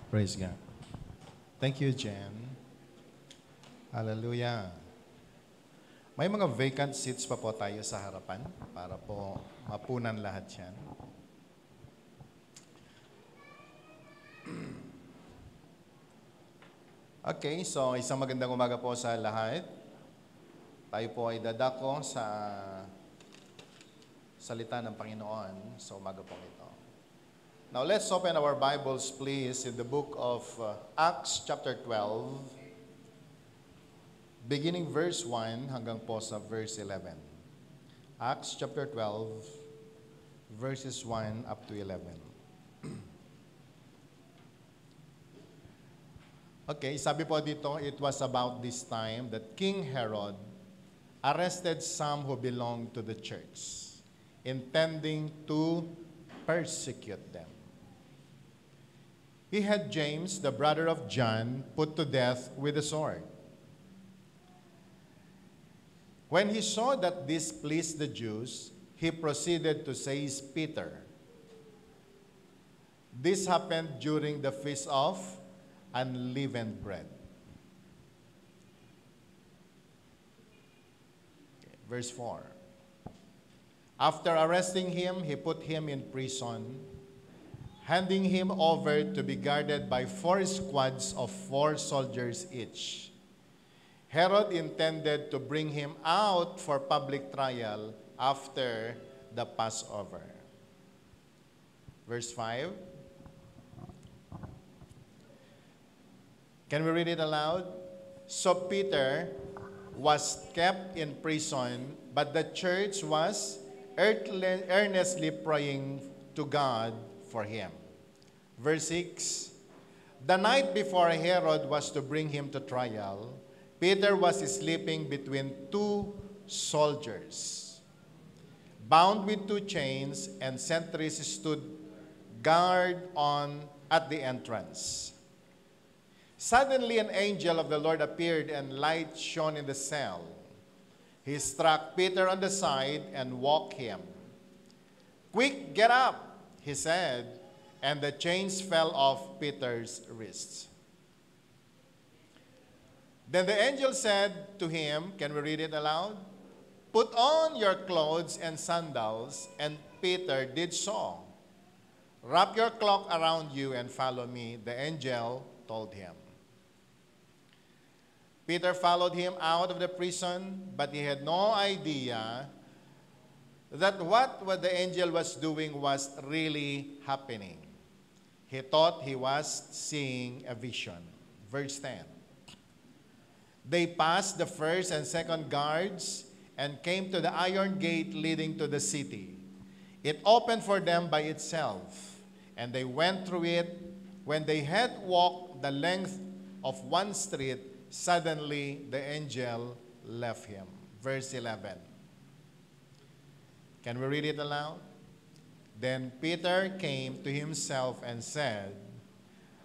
Praise God. Thank you, Jen. Hallelujah. May mga vacant seats pa po tayo sa harapan para po mapunan lahat yan. Okay, so isang magandang umaga po sa lahat. Tayo po ay dadako sa salita ng Panginoon sa umaga po ito. Now let's open our Bibles please in the book of Acts chapter 12, beginning verse 1 hanggang po sa verse 11. Acts chapter 12, verses 1 up to 11. Okay, sabi po dito, it was about this time that King Herod arrested some who belonged to the church, intending to persecute them. He had James, the brother of John, put to death with a sword. When he saw that this pleased the Jews, he proceeded to seize Peter. This happened during the feast of unleavened bread. Verse 4. After arresting him, he put him in prison, handing him over to be guarded by 4 squads of 4 soldiers each. Herod intended to bring him out for public trial after the Passover. Verse 5. Can we read it aloud? So Peter was kept in prison, but the church was earnestly praying to God for him. Verse 6. The night before Herod was to bring him to trial, Peter was sleeping between 2 soldiers, bound with 2 chains, and sentries stood guard at the entrance. Suddenly an angel of the Lord appeared, and light shone in the cell. He struck Peter on the side and woke him. "Quick, get up," he said, and the chains fell off Peter's wrists. Then the angel said to him, can we read it aloud? "Put on your clothes and sandals," and Peter did so. "Wrap your cloak around you and follow me," the angel told him. Peter followed him out of the prison, but he had no idea that what the angel was doing was really happening. He thought he was seeing a vision. Verse 10. They passed the first and second guards and came to the iron gate leading to the city. It opened for them by itself, and they went through it. When they had walked the length of one street, suddenly the angel left him. Verse 11. Can we read it aloud? Then Peter came to himself and said,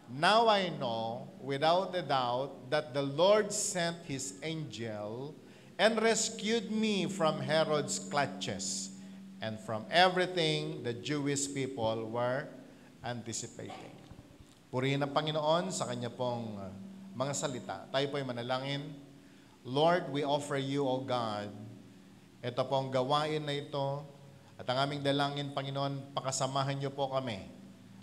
"Now I know without a doubt that the Lord sent his angel and rescued me from Herod's clutches and from everything the Jewish people were anticipating." Purihin ang Panginoon sa kanya pong mga salita. Tayo po'y manalangin. Lord, we offer you, O God, ito pong gawain na ito at ang aming dalangin, Panginoon, pakasamahan niyo po kami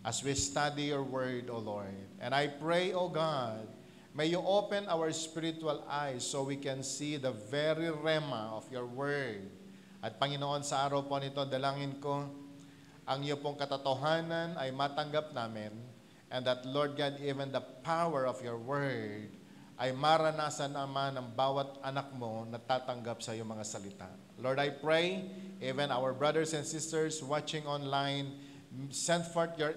as we study your word, O Lord. And I pray, O God, may you open our spiritual eyes so we can see the very rema of your word. At Panginoon, sa araw po nito, dalangin ko, ang iyo pong katotohanan ay matanggap namin, and that, Lord God, even the power of your word ay maranasan naman ng bawat anak mo na tatanggap sa iyong mga salita. Lord, I pray, even our brothers and sisters watching online, send forth your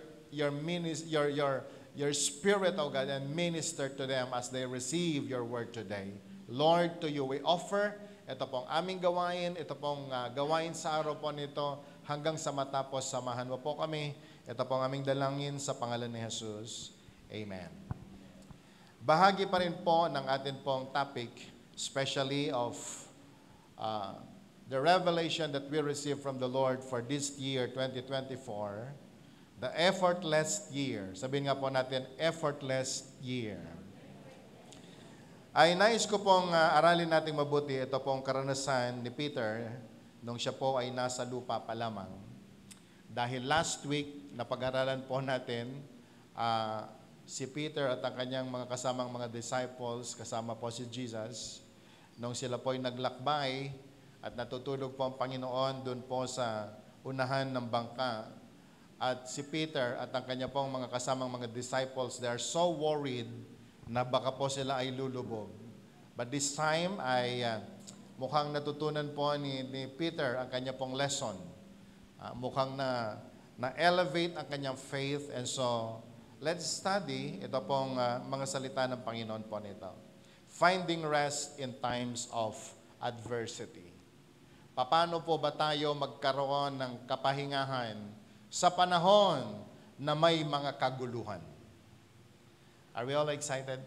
spirit, O God, and minister to them as they receive your word today. Lord, to you we offer ito pong aming gawain, ito pong gawain sa araw po nito hanggang sa matapos. Samahan mo po kami. Ito pong aming dalangin sa pangalan ni Jesus. Amen. Bahagi pa rin po ng atin pong topic, especially of the revelation that we received from the Lord for this year, 2024. The effortless year. Sabihin nga po natin, effortless year. Ay nais ko pong aralin natin mabuti ito pong karanasan ni Peter nung siya po ay nasa lupa pa lamang. Dahil last week, napag-aralan po natin si Peter at ang kanyang mga kasamang mga disciples, kasama po si Jesus, nung sila po ay naglakbay at natutulog po ang Panginoon doon po sa unahan ng bangka. At si Peter at ang kanya pong mga kasamang mga disciples, they are so worried na baka po sila ay lulubog. But this time ay mukhang natutunan po ni Peter ang kanya pong lesson. Mukhang na-elevate ang kanyang faith. And so, let's study ito pong mga salita ng Panginoon po nito. Finding rest in times of adversity. Paano po ba tayo magkaroon ng kapahingahan sa panahon na may mga kaguluhan? Are we all excited?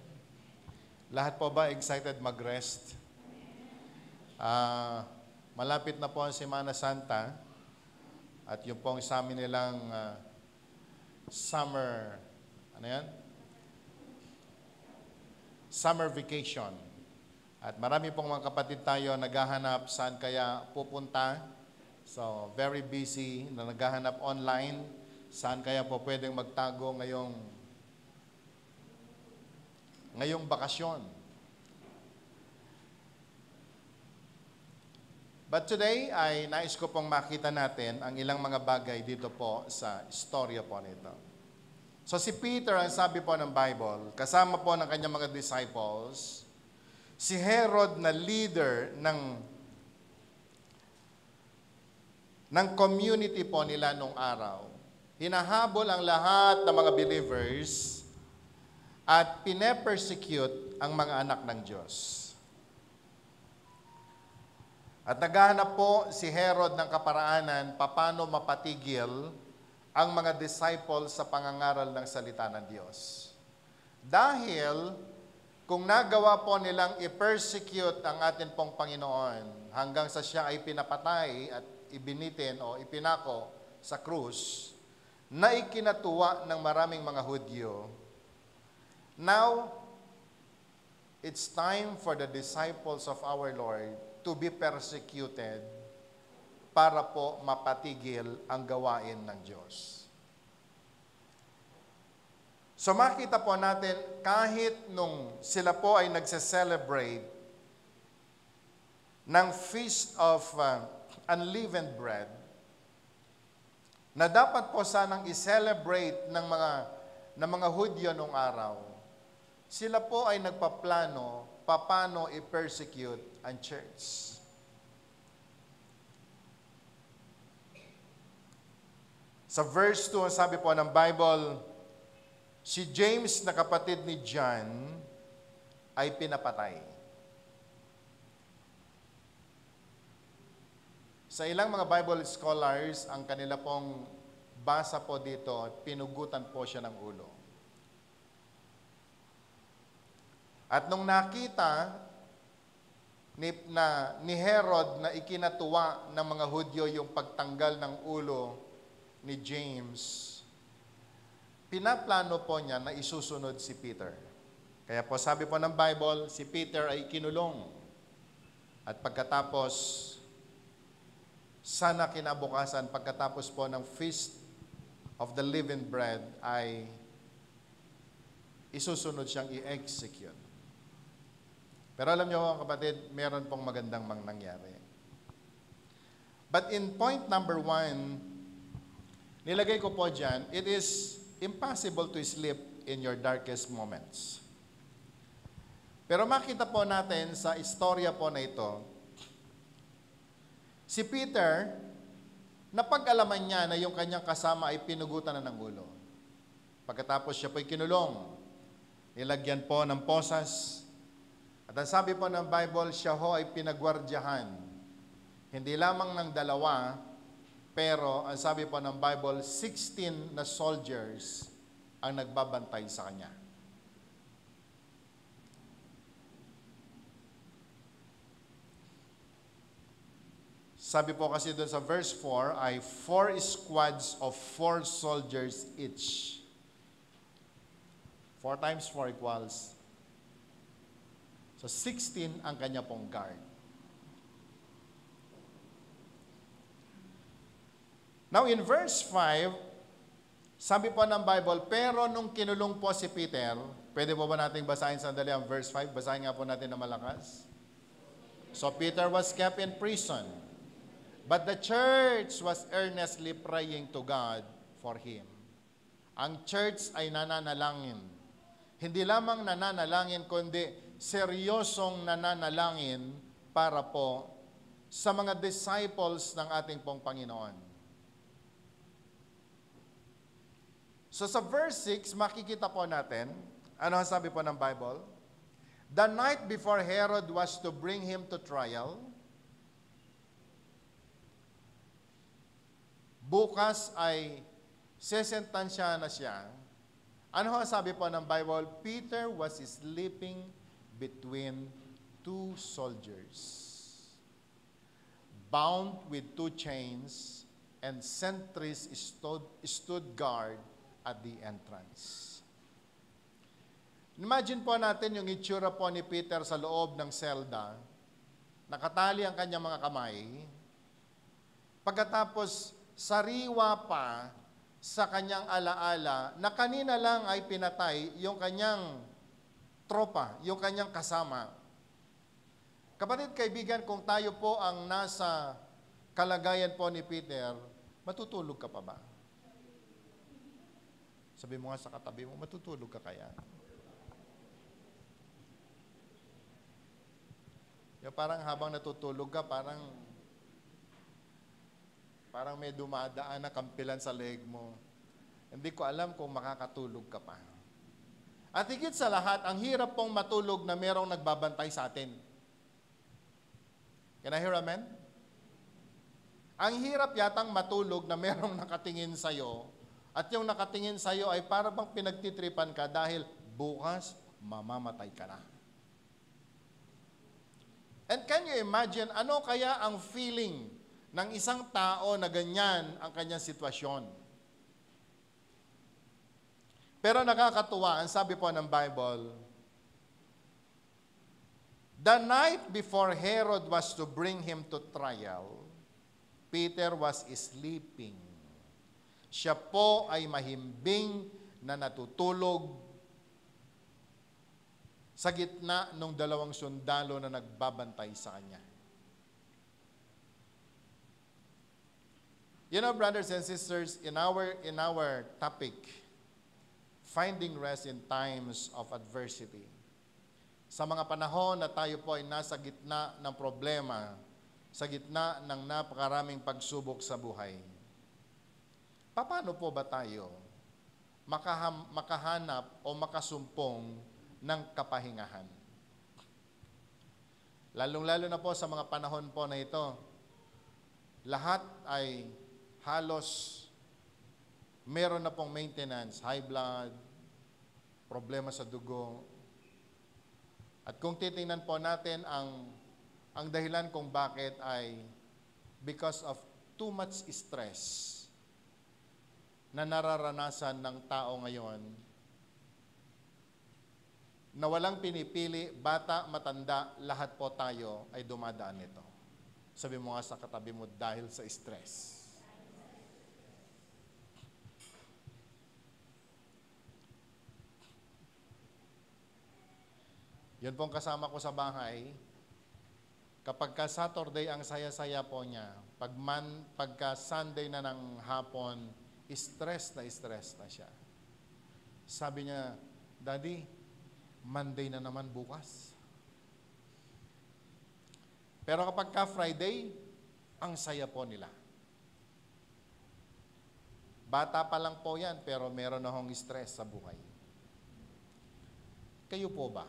Lahat po ba excited mag-rest? Malapit na po ang Semana Santa at yung pong sa amin nilang summer, summer vacation. At marami pong mga kapatid tayo naghahanap saan kaya pupunta. So, very busy na naghahanap online. Saan kaya po pwedeng magtago ngayong bakasyon. But today ay nais ko pong makita natin ang ilang mga bagay dito po sa istorya po nito. So si Peter, ang sabi po ng Bible, kasama po ng kanyang mga disciples, si Herod na leader ng community po nila nung araw. Hinahabol ang lahat ng mga believers at pine-persecute ang mga anak ng Diyos. At naghahanap po si Herod ng kaparaanan paano mapatigil ang mga disciples sa pangangaral ng salita ng Diyos. Dahil kung nagawa po nilang i-persecute ang atin pong Panginoon hanggang sa siya ay pinapatay at ibinitin o ipinako sa krus, na ikinatuwa ng maraming mga Hudyo, now, it's time for the disciples of our Lord to be persecuted para po mapatigil ang gawain ng Diyos. So makita po natin, kahit nung sila po ay nagse-celebrate ng Feast of Unleavened Bread, na dapat po sanang i-celebrate ng mga Hudyo nung araw, sila po ay nagpaplano paano i-persecute ang church. Sa verse 2, sabi po ng Bible, si James na kapatid ni John ay pinapatay. Sa ilang mga Bible scholars, ang kanila pong basa po dito, pinugutan po siya ng ulo. At nung nakita ni Herod na ikinatuwa ng mga Hudyo yung pagtanggal ng ulo ni James, pinaplano po niya na isusunod si Peter. Kaya po sabi po ng Bible, si Peter ay kinulong. At pagkatapos, sana kinabukasan, pagkatapos po ng Feast of the Living Bread, ay isusunod siyang i-execute. Pero alam niyo mga kapatid, meron pong magandang nangyari. But in point number 1, nilagay ko po dyan, it is impossible to sleep in your darkest moments. Pero makita po natin sa istorya po na ito, si Peter, napag-alaman niya na yung kanyang kasama ay pinugutan na ng ulo. Pagkatapos siya po'y kinulong, nilagyan po ng posas, at ang sabi po ng Bible, siya ho ay pinagwardyahan. Hindi lamang ng 2, pero ang sabi po ng Bible, 16 na soldiers ang nagbabantay sa kanya. Sabi po kasi doon sa verse 4 ay 4 squads of 4 soldiers each. 4 times 4 equals. So 16 ang kanya pong guard. Now in verse 5, sabi po ng Bible, pero nung kinulong po si Peter, pwede po ba nating basahin sandali ang verse 5? Basahin nga po natin na malakas. So Peter was kept in prison, but the church was earnestly praying to God for him. Ang church ay nananalangin. Hindi lamang nananalangin, kundi seryosong nananalangin para po sa mga disciples ng ating pong Panginoon. So sa verse 6, makikita po natin, ano ang sabi po ng Bible? The night before Herod was to bring him to trial, bukas ay sesentansya na siya. Ano ang sabi po ng Bible? Peter was sleeping between 2 soldiers, bound with 2 chains, and sentries stood guard at the entrance. Imagine po natin yung itsura po ni Peter sa loob ng selda, nakatali ang kanyang mga kamay, pagkatapos sariwa pa sa kanyang alaala na kanina lang ay pinatay yung kanyang tropa, yung kanyang kasama. Kapatid, kaibigan, kung tayo po ang nasa kalagayan po ni Peter, matutulog ka pa ba? Sabi mo nga sa katabi mo, matutulog ka kaya? Yung parang habang natutulog ka, parang may dumadaan na kampilan sa leeg mo. Hindi ko alam kung makakatulog ka pa. At higit sa lahat, ang hirap pong matulog na merong nagbabantay sa atin. Can I hear amen? Ang hirap yatang matulog na merong nakatingin sa'yo, at yung nakatingin sa'yo ay para bang pinagtitripan ka dahil bukas mamamatay ka na. And can you imagine, ano kaya ang feeling ng isang tao na ganyan ang kanyang sitwasyon? Pero nakakatuwa, ang sabi po ng Bible, the night before Herod was to bring him to trial, Peter was sleeping. Siya po ay mahimbing na natutulog sa gitna ng 2 sundalo na nagbabantay sa kanya. You know, brothers and sisters, in our topic, finding rest in times of adversity. Sa mga panahon na tayo po ay nasa gitna ng problema, sa gitna ng napakaraming pagsubok sa buhay, paano po ba tayo makahanap o makasumpong ng kapahingahan? Lalong-lalo na po sa mga panahon po na ito, lahat ay halos meron na pong maintenance, high blood, problema sa dugo. At kung titingnan po natin ang dahilan kung bakit ay because of too much stress na nararanasan ng tao ngayon, na walang pinipili, bata, matanda, lahat po tayo ay dumadaan nito. Sabi mo nga sa katabi mo, dahil sa stress. Yun pong kasama ko sa bahay, kapag ka Saturday ang saya-saya po niya, pagka Sunday na ng hapon, stress na siya. Sabi niya, Daddy, Monday na naman bukas. Pero kapag ka Friday, ang saya po nila. Bata pa lang po yan, pero meron na hong stress sa buhay. Kayo po ba?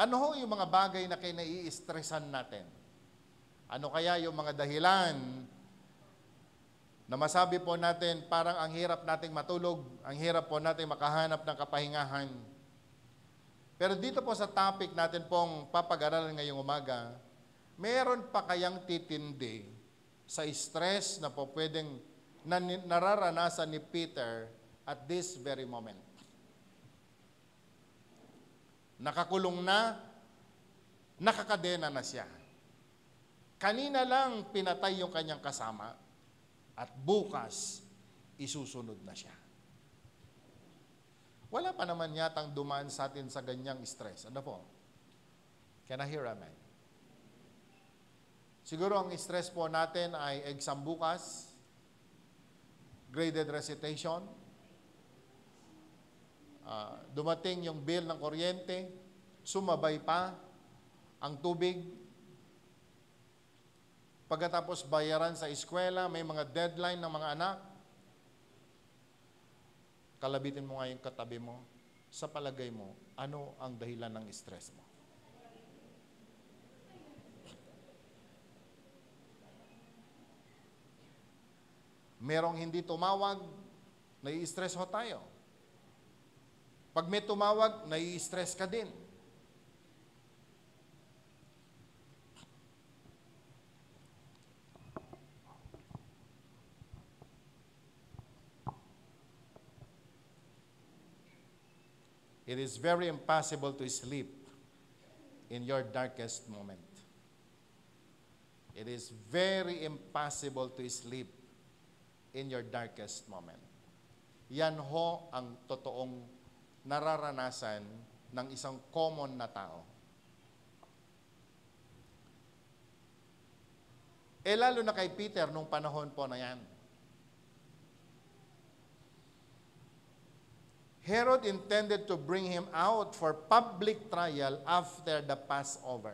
Ano ho yung mga bagay na kinai-stressan natin? Ano kaya yung mga dahilan na masabi po natin parang ang hirap nating matulog, ang hirap po nating makahanap ng kapahingahan? Pero dito po sa topic natin pong papag-aralan ngayong umaga, meron pa kayang titindi sa stress na po pwedeng nararanasan ni Peter at this very moment. Nakakulong na, nakakadena na siya. Kanina lang pinatay yung kanyang kasama at bukas isusunod na siya. Wala pa naman yatang dumaan sa atin sa ganyang stress. Ano po? Can I hear amen? Siguro ang stress po natin ay exam bukas, graded recitation, dumating yung bill ng kuryente, sumabay pa ang tubig, pagkatapos bayaran sa eskwela, may mga deadline ng mga anak. Kalabitin mo nga yung katabi mo. Sa palagay mo, ano ang dahilan ng stress mo? Merong hindi tumawag, nai-stress ho tayo. Pag may tumawag, nai-stress ka din. It is very impossible to sleep in your darkest moment. It is very impossible to sleep in your darkest moment. Yan ho ang totoong nararanasan ng isang common na tao. Lalo na kay Peter nung panahon po na yan. Herod intended to bring him out for public trial after the Passover.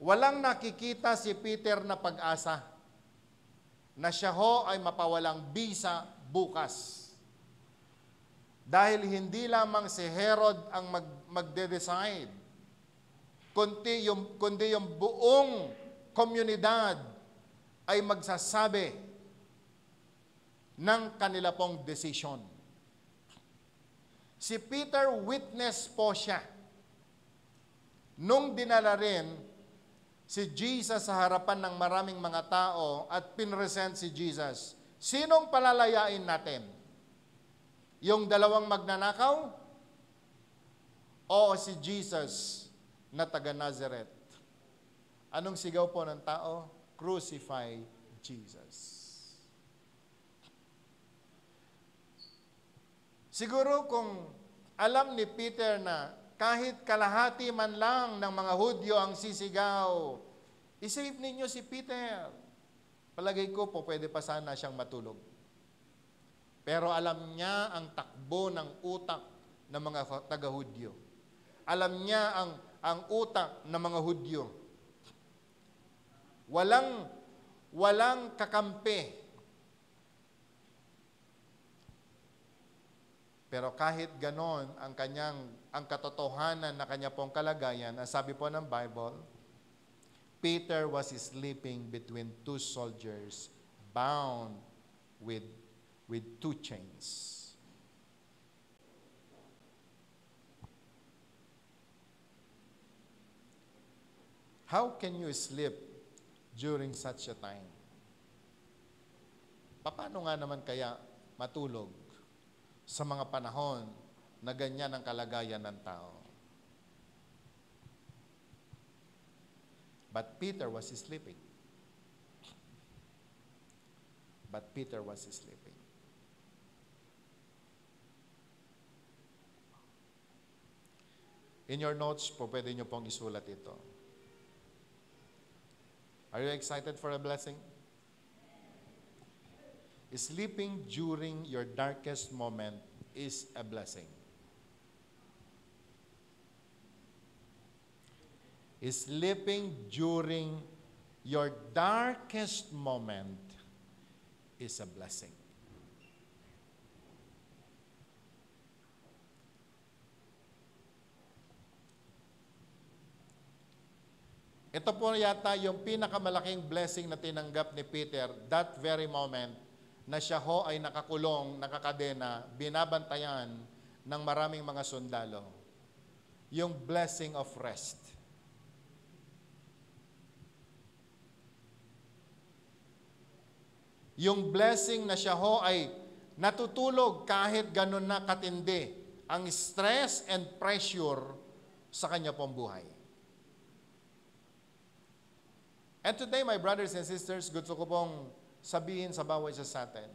Walang nakikita si Peter na pag-asa na siya ho ay mapawalang bisa bukas. Dahil hindi lamang si Herod ang magde-decide, kundi yung buong komunidad ay magsasabi ng kanila pong desisyon. Si Peter, witness po siya. Nung dinala rin si Jesus sa harapan ng maraming mga tao at pinresent si Jesus, sinong palalayain natin? Yung dalawang magnanakaw? O si Jesus na taga Nazareth? Anong sigaw po ng tao? Crucify Jesus. Siguro kung alam ni Peter na kahit kalahati man lang ng mga Hudyo ang sisigaw, isave ninyo si Peter. Palagay ko po pwede pa sana siyang matulog. Pero alam niya ang takbo ng utak ng mga taga-Hudyo. Alam niya ang utak ng mga Hudyo. Walang kakampi. Pero kahit ganon ang katotohanan na kanya pong kalagayan, ang sabi po ng Bible, Peter was sleeping between two soldiers bound with two chains. How can you sleep during such a time? Paano nga naman kaya matulog sa mga panahon na ganyan ang kalagayan ng tao? But Peter was sleeping. But Peter was sleeping. In your notes po, pwede nyo pong isulat ito. Are you excited for a blessing? Sleeping during your darkest moment is a blessing. Sleeping during your darkest moment is a blessing. Ito po yata yung pinakamalaking blessing na tinanggap ni Peter, that very moment, na siya ho ay nakakulong, nakakadena, binabantayan ng maraming mga sundalo. yung blessing of rest. Yung blessing na siya ho ay natutulog kahit ganun na katindi ang stress and pressure sa kanya pong buhay. And today, my brothers and sisters, gusto ko pong sabihin sa bawat isa sa atin,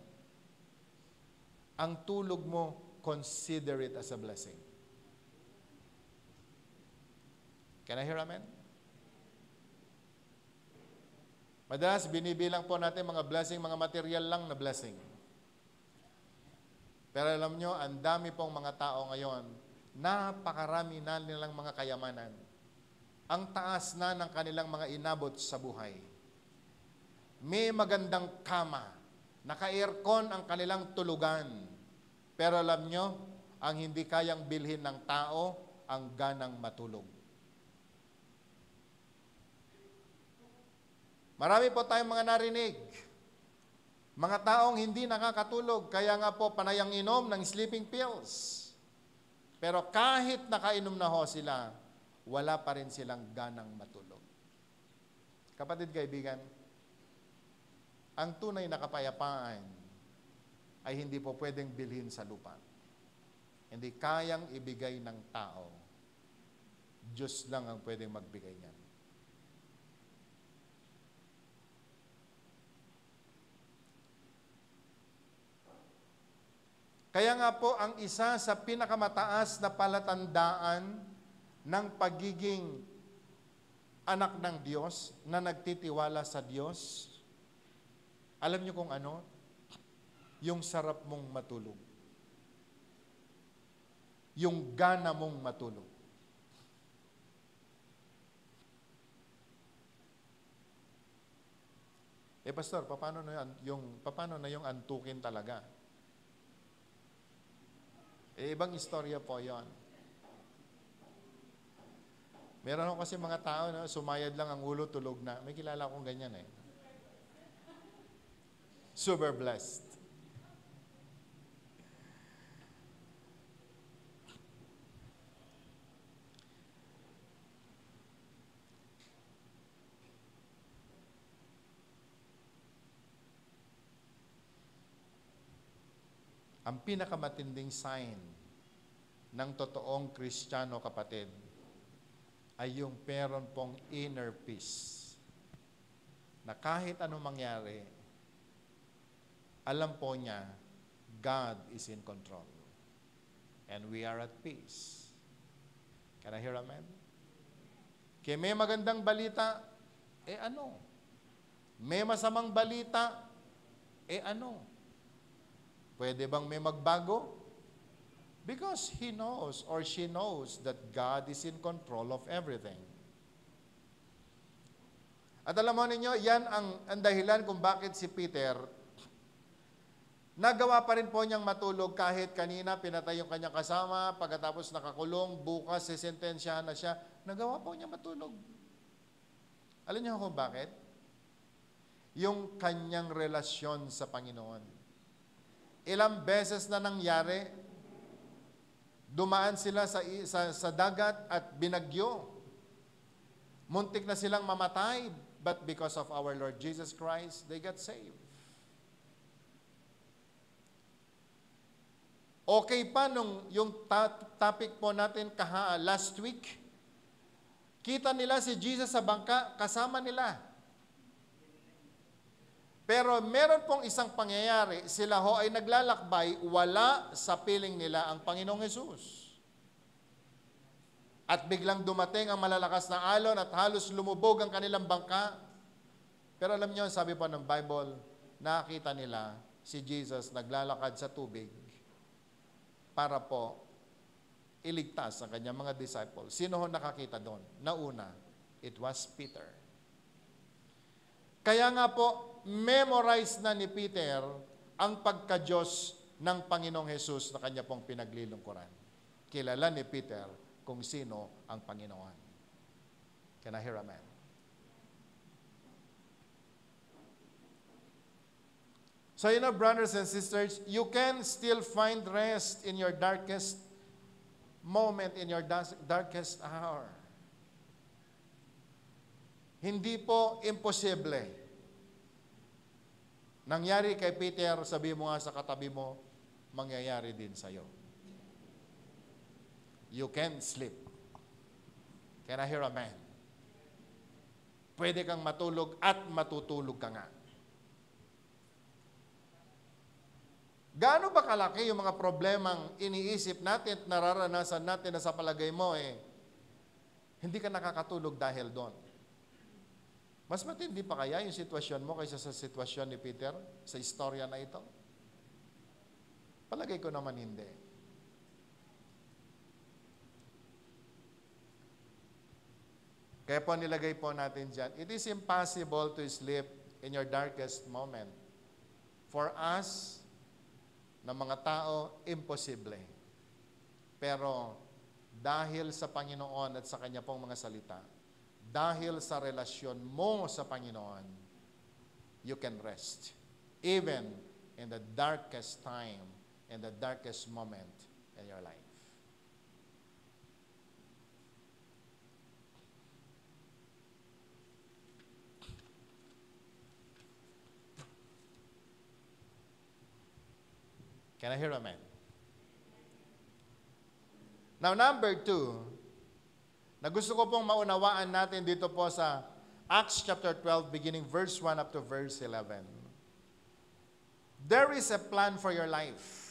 ang tulog mo, consider it as a blessing. Can I hear amen? Madalas, binibilang po natin mga blessing, mga material lang na blessing. Pero alam nyo, ang dami pong mga tao ngayon, napakarami na nilang mga kayamanan. Ang taas na ng kanilang mga inabot sa buhay. May magandang kama, naka-aircon ang kanilang tulugan. Pero alam nyo, ang hindi kayang bilhin ng tao, ang ganang matulog. Marami po tayong mga narinig. Mga taong hindi nakakatulog, kaya nga po panayang inom ng sleeping pills. Pero kahit nakainom na ho sila, wala pa rin silang ganang matulog. Kapatid, kaibigan, ang tunay na kapayapaan ay hindi po pwedeng bilhin sa lupa. Hindi kayang ibigay ng tao. Diyos lang ang pwedeng magbigay niyan. Kaya nga po, ang isa sa pinakamataas na palatandaan ng pagiging anak ng Diyos na nagtitiwala sa Diyos, alam niyo kung ano? Yung sarap mong matulog. Yung gana mong matulog. Pastor, paano na yung antukin talaga? Ibang istorya po yon. Meron ako kasi mga tao, no, sumayad lang ang ulo, tulog na. May kilala akong ganyan eh. Super blessed. Ang pinakamatinding sign ng totoong Kristiyano, kapatid, ay yung meron pong inner peace. Na kahit anong mangyari, alam po niya, God is in control. And we are at peace. Can I hear amen? Kaya may magandang balita, ano? May masamang balita, ano? Pwede bang may magbago? Because he knows or she knows that God is in control of everything. At alam mo ninyo, yan ang dahilan kung bakit si Peter, nagawa pa rin po niyang matulog kahit kanina pinatay yung kanyang kasama, pagkatapos nakakulong, bukas sisentensyahan na siya, nagawa po niya matulog. Alam niyo kung bakit? Yung kanyang relasyon sa Panginoon. Ilang beses na nangyari, dumaan sila sa dagat at binagyo. Muntik na silang mamatay, but because of our Lord Jesus Christ, they got saved. Okay pa nung yung topic po natin last week, kita nila si Jesus sa bangka, kasama nila. Pero meron pong isang pangyayari, sila ho ay naglalakbay, wala sa piling nila ang Panginoong Hesus. At biglang dumating ang malalakas na alon at halos lumubog ang kanilang bangka. Pero alam niyo, sabi po ng Bible, nakita nila si Jesus naglalakad sa tubig para po iligtas ang kanyang mga disciples. Sino ho nakakita doon? Nauna, it was Peter. Kaya nga po, memorize na ni Peter ang pagka-Diyos ng Panginoong Hesus na kanya pong pinaglilingkuran. Kilala ni Peter kung sino ang Panginoon. Can I hear amen? So brothers and sisters, you can still find rest in your darkest moment in your darkest hour. Hindi po imposible. Nangyari kay Peter, sabi mo nga sa katabi mo, mangyayari din sa'yo. You can sleep. Can I hear amen? Pwede kang matulog at matutulog ka nga. Gaano ba kalaki yung mga problemang iniisip natin at nararanasan natin na sa palagay mo hindi ka nakakatulog dahil doon? Mas matindi pa kaya yung sitwasyon mo kaysa sa sitwasyon ni Peter sa istorya na ito? Palagay ko naman hindi. Kaya po nilagay po natin dyan, it is impossible to sleep in your darkest moment. For us, na mga tao, imposible. Pero dahil sa Panginoon at sa Kanya pong mga salita, dahil sa relasyon mo sa Panginoon, you can rest. Even in the darkest time, in the darkest moment in your life. Can I hear amen? Now, number 2, na gusto ko pong maunawaan natin dito po sa Acts chapter 12, beginning verse 1 up to verse 11. There is a plan for your life.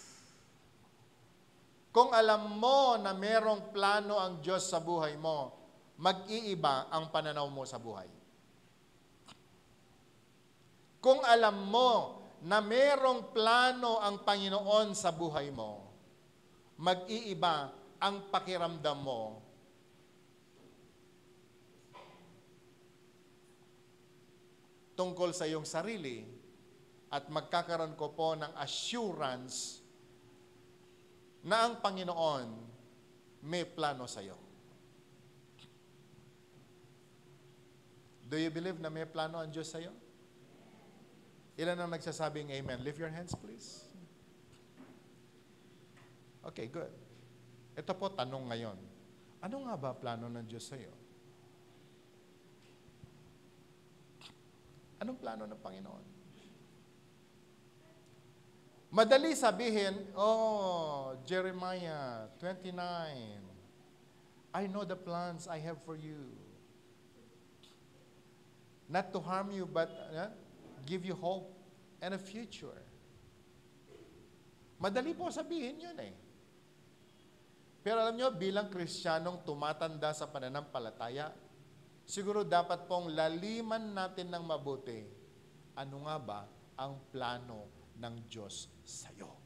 Kung alam mo na merong plano ang Diyos sa buhay mo, mag-iiba ang pananaw mo sa buhay. Kung alam mo na merong plano ang Panginoon sa buhay mo, mag-iiba ang pakiramdam mo tungkol sa iyong sarili at magkakaroon ko po ng assurance na ang Panginoon may plano sa iyo. Do you believe na may plano ang Diyos sa iyo? Ilan ang nagsasabing amen? Lift your hands, please. Okay, good. Ito po tanong ngayon. Ano nga ba plano ng Diyos sa iyo? Anong plano ng Panginoon? Madali sabihin, Jeremiah 29, I know the plans I have for you. Not to harm you, but give you hope and a future. Madali po sabihin yun Pero alam nyo, bilang Kristiyanong tumatanda sa pananampalataya, siguro dapat pong laliman natin ng mabuti. Ano nga ba ang plano ng Diyos sa'yo?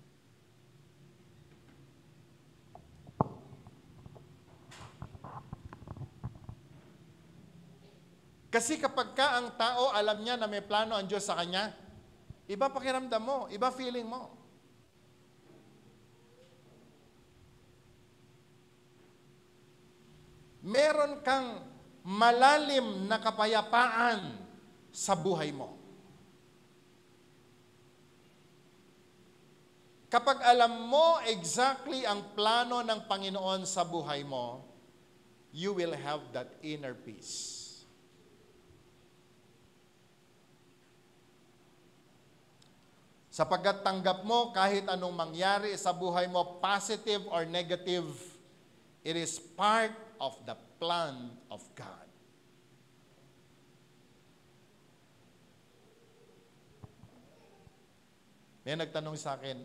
Kasi kapag ka ang tao alam niya na may plano ang Diyos sa kanya, iba pakiramdam mo, iba feeling mo. Meron kang malalim na kapayapaan sa buhay mo. Kapag alam mo exactly ang plano ng Panginoon sa buhay mo, you will have that inner peace. Sapagkat tanggap mo kahit anong mangyari sa buhay mo, positive or negative, it is part of the plan of God. May nagtanong sa akin,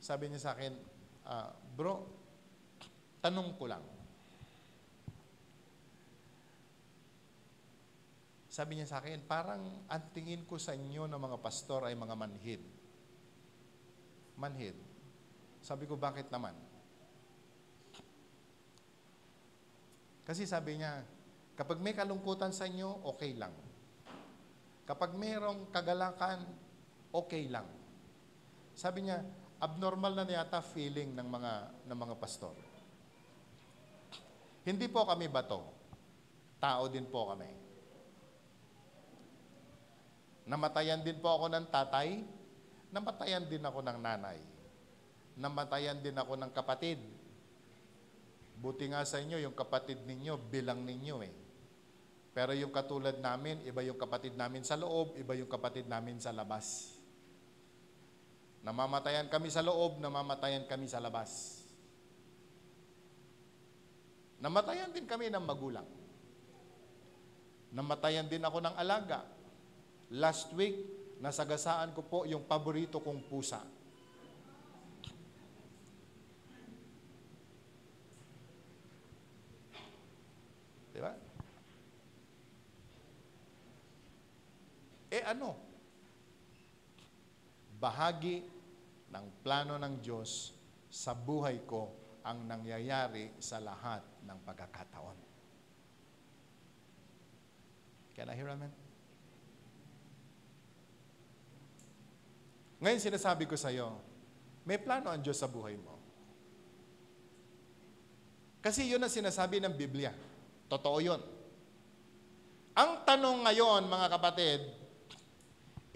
sabi niya sa akin, bro, tanong ko lang. Sabi niya sa akin, parang ang tingin ko sa inyo ng mga pastor ay mga manhid. Manhid. Sabi ko, bakit naman? Kasi sabi niya, kapag may kalungkutan sa inyo, okay lang. Kapag mayroong kagalakan, okay lang. Sabi niya, abnormal na yata feeling ng mga pastor. Hindi po kami bato. Tao din po kami. Namatayan din po ako ng tatay. Namatayan din ako ng nanay. Namatayan din ako ng kapatid. Buti nga sa inyo, yung kapatid ninyo, bilang ninyo eh. Pero yung katulad namin, iba yung kapatid namin sa loob, iba yung kapatid namin sa labas. Namamatayan kami sa loob, namamatayan kami sa labas. Namatayan din kami ng magulang. Namatayan din ako ng alaga. Last week, nasagasaan ko po yung paborito kong pusa. Diba? Ano? Bahagi ng plano ng Diyos sa buhay ko ang nangyayari sa lahat ng pagkakataon. Can I hear amen? Ngayon sinasabi ko sa iyo, may plano ang Diyos sa buhay mo. Kasi yun ang sinasabi ng Biblia. Totoo yun. Ang tanong ngayon, mga kapatid,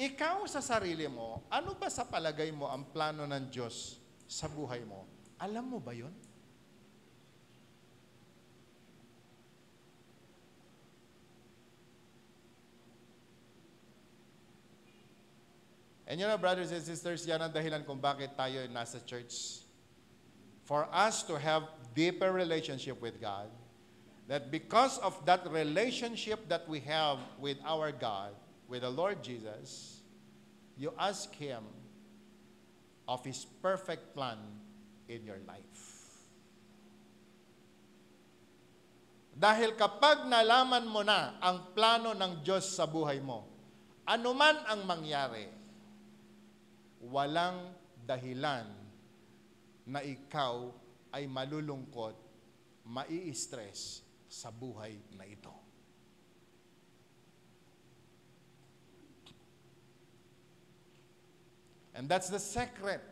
ikaw sa sarili mo, ano ba sa palagay mo ang plano ng Diyos sa buhay mo? Alam mo ba yun? And you know, brothers and sisters, yan ang dahilan kung bakit tayo nasa church. For us to have deeper relationship with God, that because of that relationship that we have with our God, with the Lord Jesus, you ask Him of His perfect plan in your life. Dahil kapag nalaman mo na ang plano ng Diyos sa buhay mo, anuman ang mangyari, walang dahilan na ikaw ay malulungkot, mai-stress sa buhay na ito. And that's the secret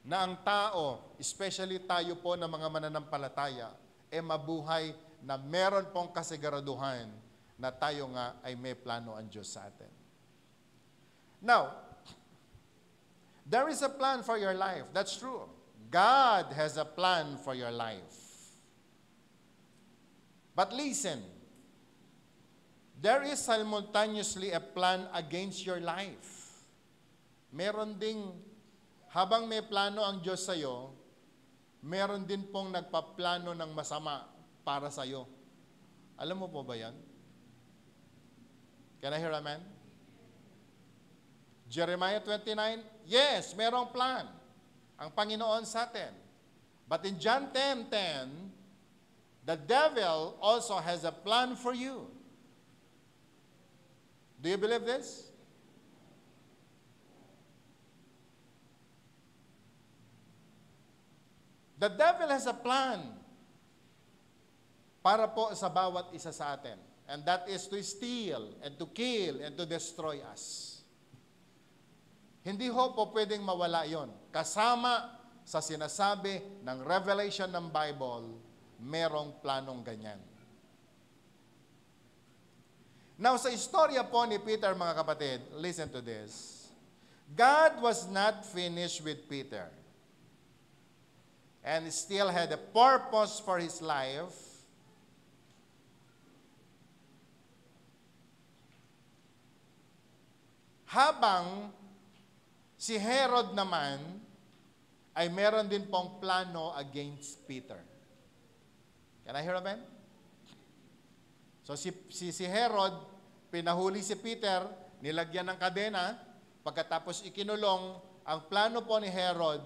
na ang tao, especially tayo po na mga mananampalataya, mabuhay na meron pong kasiguraduhan na tayo nga ay may plano ang Diyos sa atin. Now, there is a plan for your life. That's true. God has a plan for your life. But listen, there is simultaneously a plan against your life. Meron ding, habang may plano ang Diyos sa'yo, meron din pong nagpaplano ng masama para sa'yo. Alam mo po ba yan? Can I hear amen? Jeremiah 29, yes, merong plan ang Panginoon sa atin. But in John 10:10, the devil also has a plan for you. Do you believe this? The devil has a plan para po sa bawat isa sa atin. And that is to steal and to kill and to destroy us. Hindi ho po pwedeng mawala yon. Kasama sa sinasabi ng Revelation ng Bible, merong planong ganyan. Now, sa istorya po ni Peter, mga kapatid, listen to this. God was not finished with Peter and still had a purpose for his life. Habang si Herod naman ay meron din pong plano against Peter. Can I hear amen? So si Herod, pinahuli si Peter, nilagyan ng kadena, pagkatapos ikinulong, ang plano po ni Herod,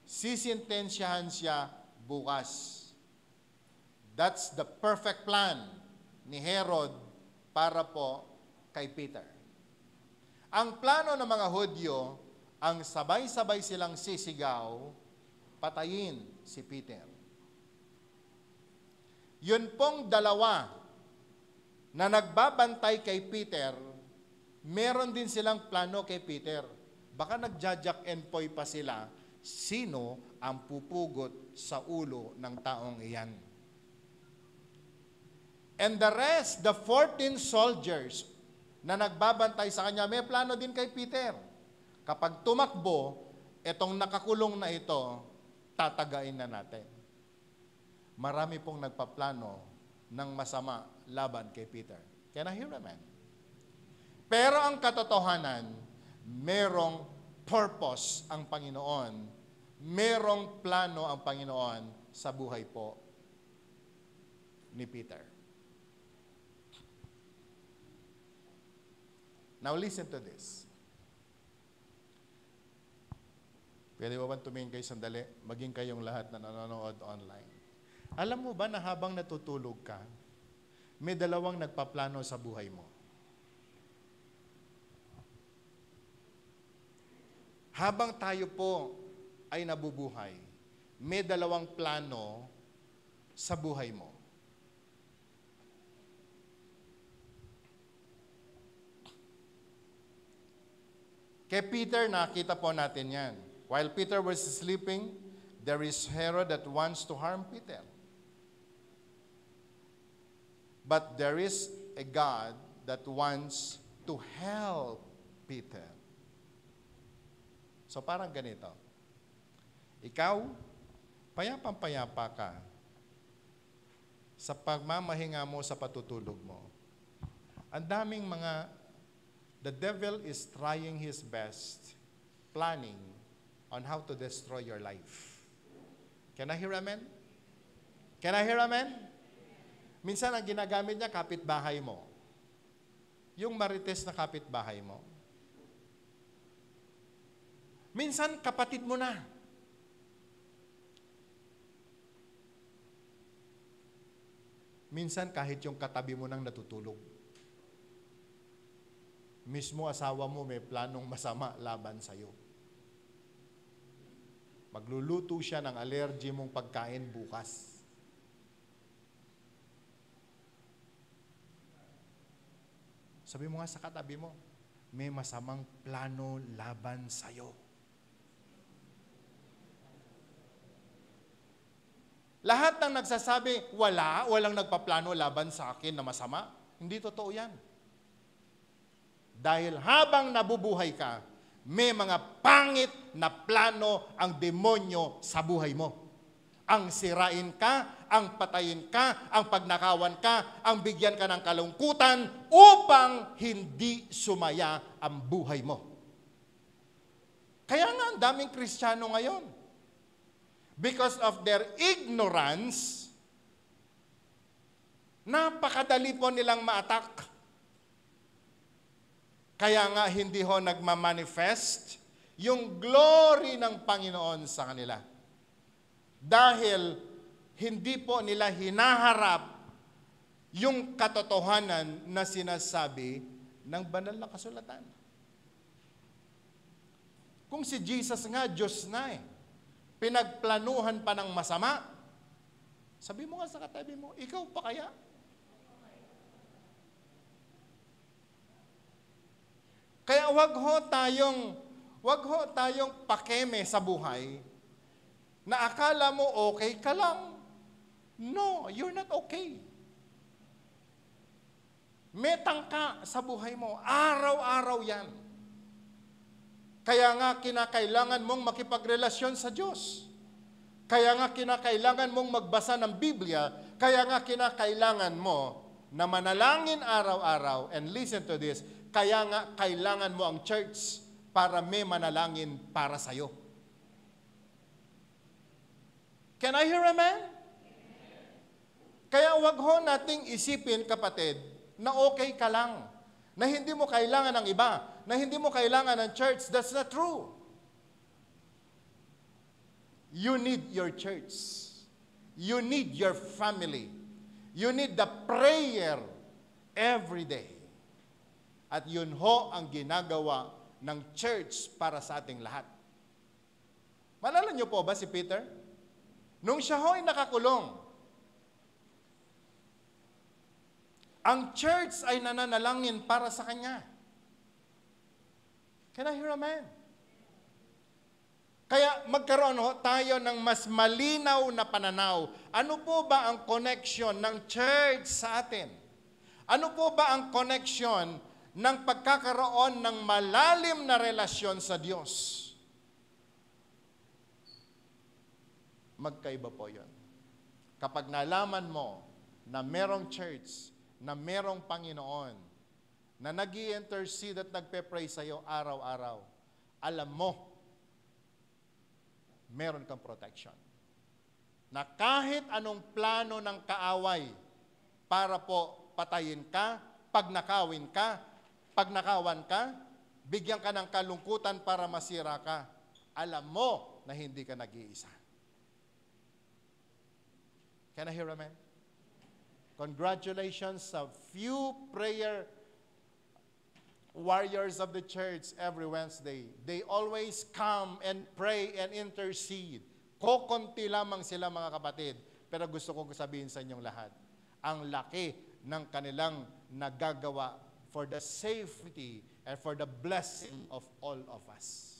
sisintensyahan siya bukas. That's the perfect plan ni Herod para po kay Peter. Ang plano ng mga Hudyo, ang sabay-sabay silang sisigaw, patayin si Peter. Yun pong dalawa na nagbabantay kay Peter, meron din silang plano kay Peter. Baka nagjajack and poy pa sila, sino ang pupugot sa ulo ng taong iyan. And the rest, the 14 soldiers na nagbabantay sa kanya, may plano din kay Peter. Kapag tumakbo, itong nakakulong na ito, tatagain na natin. Marami pong nagpaplano ng masama laban kay Peter. Can I hear amen? Pero ang katotohanan, merong purpose ang Panginoon. Merong plano ang Panginoon sa buhay po ni Peter. Now listen to this. Pwede ba tumingin kayo sandali? Maging kayong lahat na nanonood online. Alam mo ba na habang natutulog ka, may dalawang nagpaplano sa buhay mo? Habang tayo po ay nabubuhay, may dalawang plano sa buhay mo. Kay Peter, nakita po natin yan. While Peter was sleeping, there is Herod that wants to harm Peter. But there is a God that wants to help Peter. So parang ganito. Ikaw, payapang-payapa ka sa pagmamahinga mo sa patutulog mo. Ang daming the devil is trying his best, planning on how to destroy your life. Can I hear amen? Can I hear amen? Minsan ang ginagamit niya, kapitbahay mo. Yung marites na kapitbahay mo. Minsan, kapatid mo na. Minsan, kahit yung katabi mo nang natutulog. Mismo asawa mo may planong masama laban sa'yo. Magluluto siya ng allergy mong pagkain bukas. Sabi mo nga sa katabi mo, may masamang plano laban sa'yo. Lahat ng nagsasabi, walang nagpaplano laban sa akin na masama. Hindi totoo yan. Dahil habang nabubuhay ka, may mga pangit na plano ang demonyo sa buhay mo. Ang sirain ka, ang patayin ka, ang pagnakawan ka, ang bigyan ka ng kalungkutan upang hindi sumaya ang buhay mo. Kaya nga ang daming Kristiyano ngayon. Because of their ignorance, napakadali po nilang ma-attack. Kaya nga hindi ho nagmamanifest yung glory ng Panginoon sa kanila. Dahil hindi po nila hinaharap yung katotohanan na sinasabi ng banal na kasulatan. Kung si Jesus nga, Diyos na pinagplanuhan pa ng masama, sabi mo nga sa katabi mo, ikaw pa kaya? Kaya wag ho tayong pakeme sa buhay na akala mo okay ka lang. No, you're not okay. May tangka sa buhay mo. Araw-araw yan. Kaya nga kinakailangan mong makipagrelasyon sa Diyos. Kaya nga kinakailangan mong magbasa ng Biblia. Kaya nga kinakailangan mo na manalangin araw-araw. And listen to this. Kaya nga kailangan mo ang church para may manalangin para sa'yo. Can I hear amen? Kaya wag ho nating isipin, kapatid, na okay ka lang. Na hindi mo kailangan ng iba. Na hindi mo kailangan ng church. That's not true. You need your church. You need your family. You need the prayer every day. At yun ho ang ginagawa ng church para sa ating lahat. Maalala niyo po ba si Peter? Nung siya ho'y nakakulong, ang church ay nananalangin para sa kanya. Can I hear amen? Kaya magkaroon ho tayo ng mas malinaw na pananaw. Ano po ba ang connection ng church sa atin? Ano po ba ang connection ng pagkakaroon ng malalim na relasyon sa Diyos. Magkaiba po yun. Kapag nalaman mo na merong church, na merong Panginoon, na nag-i-intercede at nagpe-pray sa iyo araw-araw, alam mo, meron kang protection. Na kahit anong plano ng kaaway para po patayin ka, pagnakawan ka, bigyan ka ng kalungkutan para masira ka, alam mo na hindi ka nag-iisa. Can I hear amen? Congratulations sa few prayer warriors of the church every Wednesday. They always come and pray and intercede. Kokonti lamang sila mga kapatid. Pero gusto kong sabihin sa inyong lahat, ang laki ng kanilang nagagawa for the safety and for the blessing of all of us.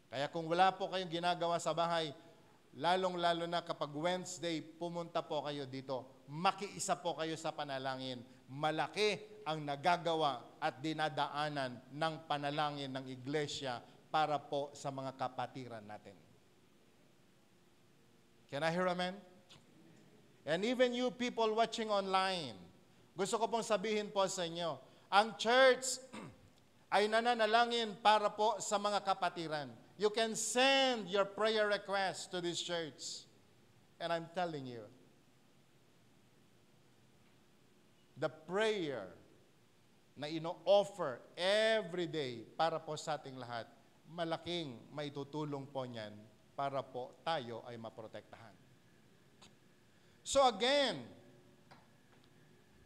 Kaya kung wala po kayong ginagawa sa bahay, lalong-lalo na kapag Wednesday, pumunta po kayo dito. Makiisa po kayo sa panalangin. Malaki ang nagagawa at dinadaanan ng panalangin ng iglesia para po sa mga kapatiran natin. Can I hear amen? And even you people watching online, gusto ko pong sabihin po sa inyo, ang church ay nananalangin para po sa mga kapatiran. You can send your prayer requests to this church. And I'm telling you, the prayer na ino-offer every day para po sa ating lahat, malaking maitutulong po niyan para po tayo ay maprotektahan. So again,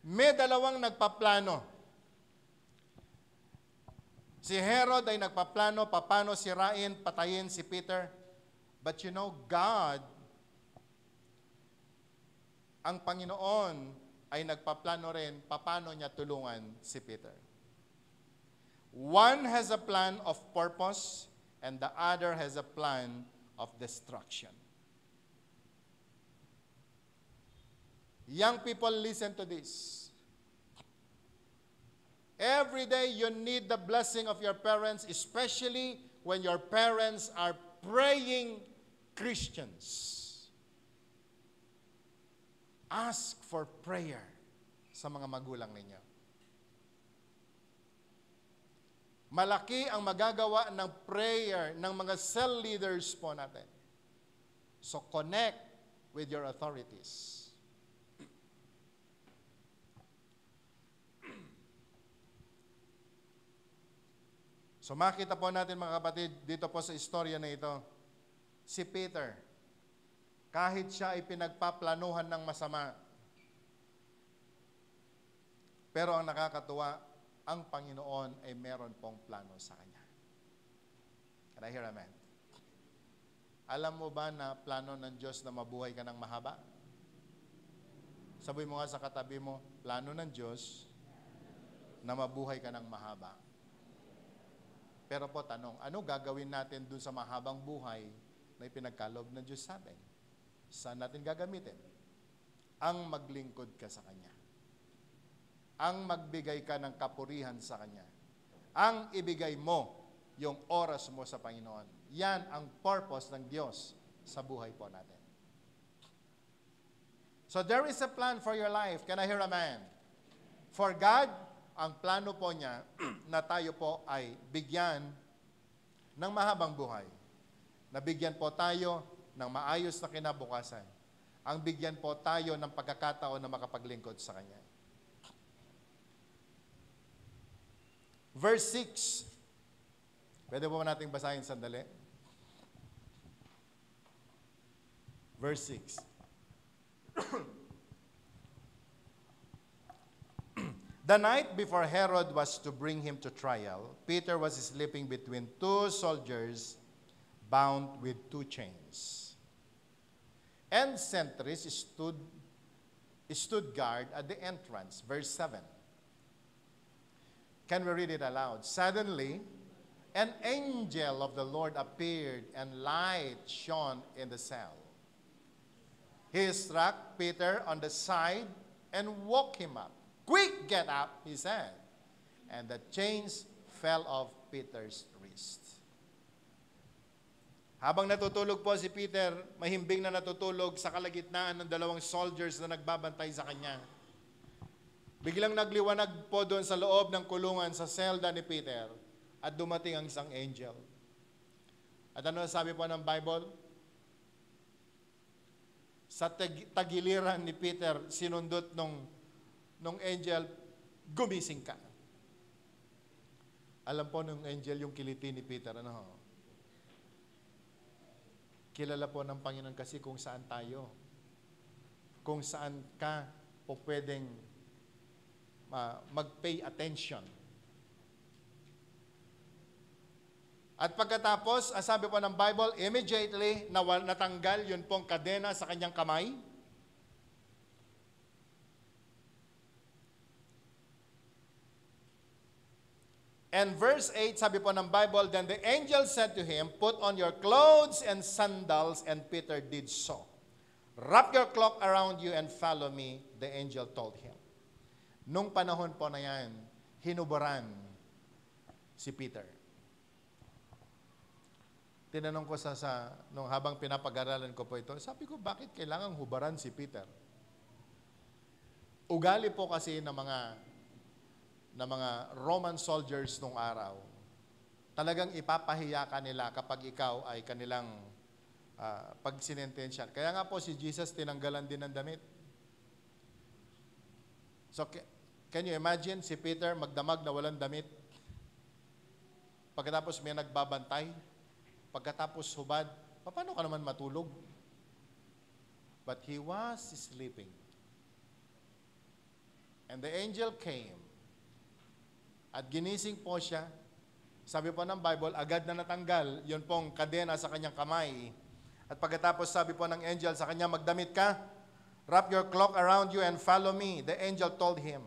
may dalawang nagpaplano. Si Herod ay nagpaplano, paano sirain, patayin si Peter. But you know, God, ang Panginoon, ay nagpaplano rin, paano niya tulungan si Peter. One has a plan of purpose, and the other has a plan of destruction. Young people, listen to this. Every day you need the blessing of your parents, especially when your parents are praying Christians. Ask for prayer sa mga magulang ninyo. Malaki ang magagawa ng prayer ng mga cell leaders po natin. So connect with your authorities. So makita po natin mga kapatid, dito po sa istorya na ito, si Peter, kahit siya ay pinagpaplanuhan ng masama, pero ang nakakatuwa, ang Panginoon ay meron pong plano sa kanya. Can I hear amen? Alam mo ba na plano ng Diyos na mabuhay ka ng mahaba? Sabi mo nga sa katabi mo, plano ng Diyos na mabuhay ka ng mahaba. Pero po tanong, ano gagawin natin dun sa mahabang buhay na ipinagkaloob ng Diyos sa atin? Saan natin gagamitin? Ang maglingkod ka sa Kanya. Ang magbigay ka ng kapurihan sa Kanya. Ang ibigay mo yung oras mo sa Panginoon. Yan ang purpose ng Diyos sa buhay po natin. So there is a plan for your life. Can I hear amen? For God, ang plano po niya na tayo po ay bigyan ng mahabang buhay. Nabigyan po tayo ng maayos na kinabukasan. Ang bigyan po tayo ng pagkakataon na makapaglingkod sa Kanya. Verse 6. Pwede po nating basahin sandali? Verse 6. The night before Herod was to bring him to trial, Peter was sleeping between two soldiers bound with two chains. And sentries stood guard at the entrance. Verse 7. Can we read it aloud? Suddenly, an angel of the Lord appeared, and light shone in the cell. He struck Peter on the side and woke him up. Quick, get up, he said. And the chains fell off Peter's wrist. Habang natutulog po si Peter, mahimbing na natutulog sa kalagitnaan ng dalawang soldiers na nagbabantay sa kanya. Biglang nagliwanag po doon sa loob ng kulungan sa selda ni Peter at dumating ang isang angel. At ano sabi po ng Bible? Sa tagiliran ni Peter, sinundot nung angel, gumising ka. Alam po nung angel yung kiliti ni Peter, ano? Kilala po ng Panginoon kasi kung saan tayo. Kung saan ka po pwedeng mag-pay attention. At pagkatapos, sabi po ng Bible, immediately natanggal yun pong kadena sa kanyang kamay. And verse 8, sabi po ng Bible, then the angel said to him, put on your clothes and sandals, and Peter did so. Wrap your cloak around you and follow me, the angel told him. Nung panahon po na yan, hinubaran si Peter. Tinanong ko nung habang pinapag-aralan ko po ito, sabi ko, bakit kailangang hubaran si Peter? Ugali po kasi ng mga Roman soldiers nung araw, talagang ipapahiya ka nila kapag ikaw ay kanilang pagsinentensya. Kaya nga po si Jesus tinanggalan din ng damit. So, can you imagine si Peter magdamag na walang damit? Pagkatapos may nagbabantay, pagkatapos hubad, paano ka naman matulog? But he was sleeping. And the angel came. At ginising po siya. Sabi po ng Bible, agad na natanggal yun pong kadena sa kanyang kamay. At pagkatapos sabi po ng angel sa kanya, magdamit ka, wrap your cloak around you and follow me. The angel told him.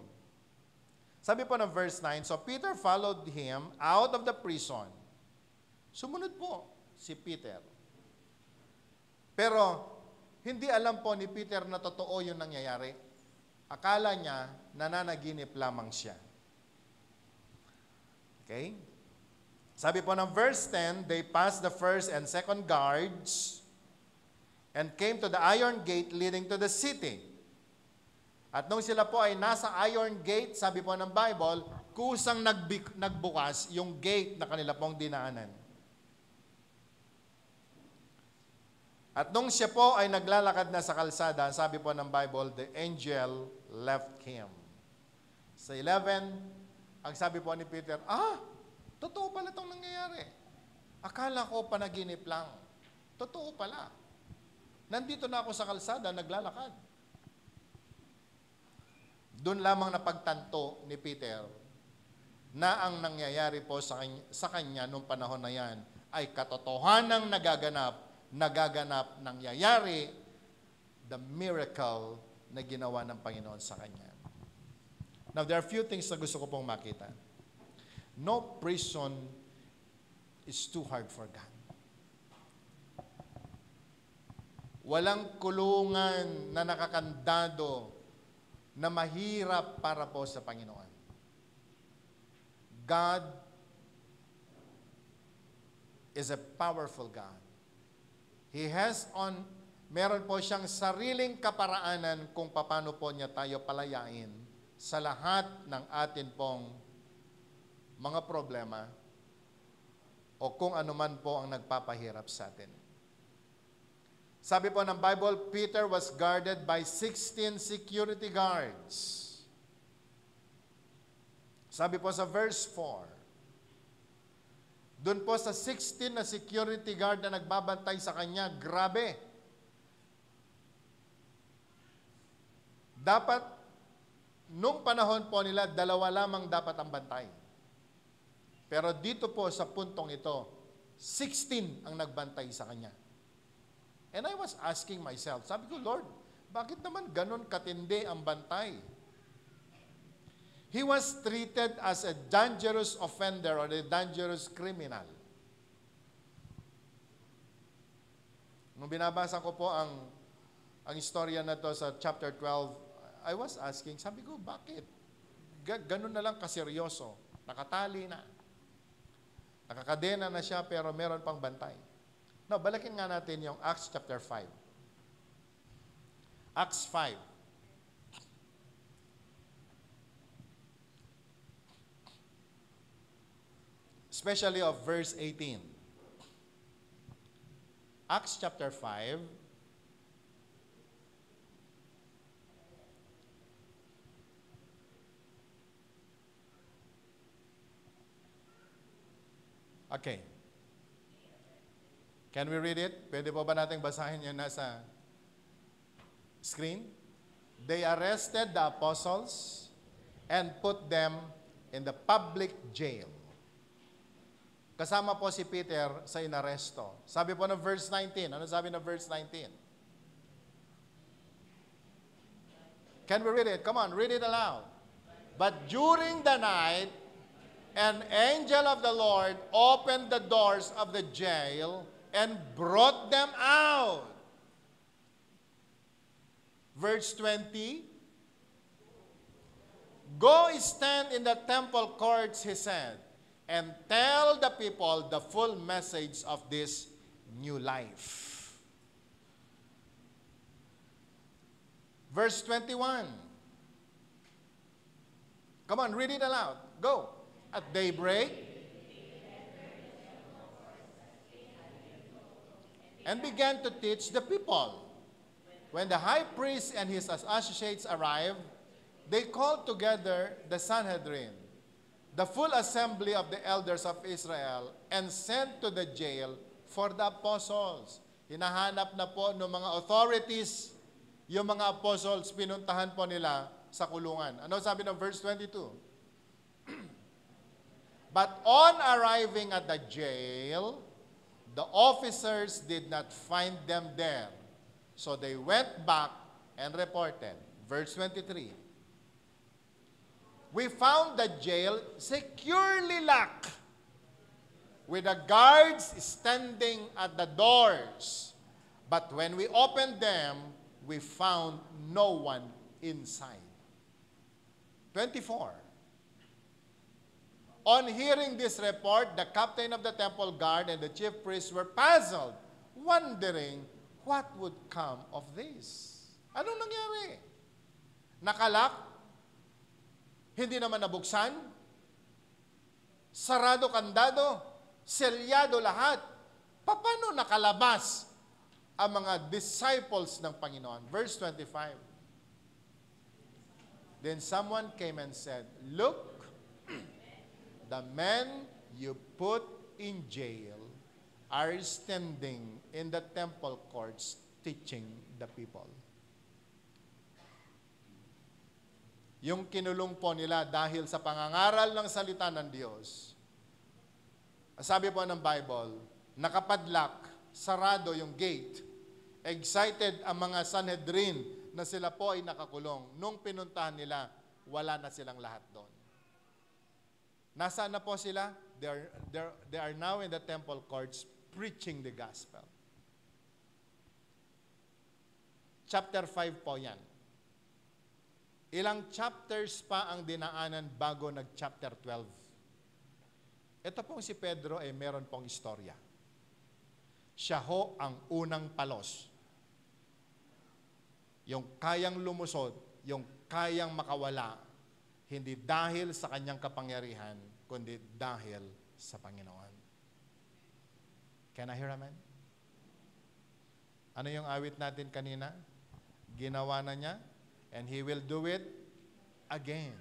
Sabi po ng verse 9, so Peter followed him out of the prison. Sumunod po si Peter. Pero hindi alam po ni Peter na totoo yung nangyayari. Akala niya nananaginip lamang siya. Okay? Sabi po ng verse 10, they passed the first and second guards and came to the iron gate leading to the city. At nung sila po ay nasa iron gate, sabi po ng Bible, kusang nagbukas yung gate na kanila pong dinaanan. At nung siya po ay naglalakad na sa kalsada, sabi po ng Bible, the angel left him. Sa 11, ang sabi po ni Peter, totoo pala itong nangyayari. Akala ko panaginip lang. Totoo pala. Nandito na ako sa kalsada, naglalakad. Doon lamang napagtanto ni Peter na ang nangyayari po sa kanya nung panahon na yan ay katotohanang nagaganap, nangyayari, the miracle na ginawa ng Panginoon sa kanya. Now, there are few things na gusto ko pong makita. No prison is too hard for God. Walang kulungan na nakakandado na mahirap para po sa Panginoon. God is a powerful God. Meron po siyang sariling kaparaanan kung paano po niya tayo palayain sa lahat ng atin pong mga problema o kung anuman po ang nagpapahirap sa atin. Sabi po ng Bible, Peter was guarded by 16 security guards. Sabi po sa verse 4, doon po sa 16 na security guard na nagbabantay sa kanya, grabe. Dapat, nung panahon po nila, 2 lamang dapat ang bantay. Pero dito po sa puntong ito, 16 ang nagbantay sa kanya. And I was asking myself, sabi ko, Lord, bakit naman ganun katindi ang bantay? He was treated as a dangerous offender or a dangerous criminal. Nung binabasa ko po ang istorya na to sa chapter 12, I was asking, sabi ko, bakit? ganun na lang kaseryoso. Nakatali na. Nakakadena na siya pero meron pang bantay. No, balikin nga natin yung Acts chapter 5. Acts 5. Especially of verse 18. Acts chapter 5. Okay. Can we read it? Pwede po ba natin basahin yung nasa screen? They arrested the apostles and put them in the public jail. Kasama po si Peter sa inaresto. Sabi po ng verse 19. Ano sabi ng verse 19? Can we read it? Come on, read it aloud. But during the night, an angel of the Lord opened the doors of the jail and brought them out. Verse 20. Go stand in the temple courts, he said, and tell the people the full message of this new life. Verse 21. Come on, read it aloud. Go. At daybreak, and began to teach the people. When the high priest and his associates arrived, they called together the Sanhedrin, the full assembly of the elders of Israel, and sent to the jail for the apostles. Hinahanap na po ng mga authorities yung mga apostles, pinuntahan po nila sa kulungan. Ano sabi ng verse 22? But on arriving at the jail, the officers did not find them there. So they went back and reported. Verse 23. We found the jail securely locked, with the guards standing at the doors. But when we opened them, we found no one inside. 24. On hearing this report, the captain of the temple guard and the chief priests were puzzled, wondering what would come of this. Anong nangyari? Nakalak? Hindi naman nabuksan? Sarado kandado? Selyado lahat? Paano nakalabas ang mga disciples ng Panginoon? Verse 25. Then someone came and said, "Look, the men you put in jail are standing in the temple courts teaching the people." Yung kinulong po nila dahil sa pangangaral ng salita ng Diyos. Sabi po ng Bible, nakapadlock, sarado yung gate. Excited ang mga Sanhedrin na sila po ay nakakulong. Nung pinuntahan nila, wala na silang lahat doon. Nasaan na po sila? They are now in the temple courts preaching the gospel. Chapter 5 po yan. Ilang chapters pa ang dinaanan bago nag-chapter 12. Ito pong si Pedro ay meron pong istorya. Siya ho ang unang palos. Yung kayang lumusod, yung kayang makawala, hindi dahil sa kanyang kapangyarihan, kundi dahil sa Panginoon. Can I hear amen? Ano yung awit natin kanina? Ginawa na niya, and He will do it again.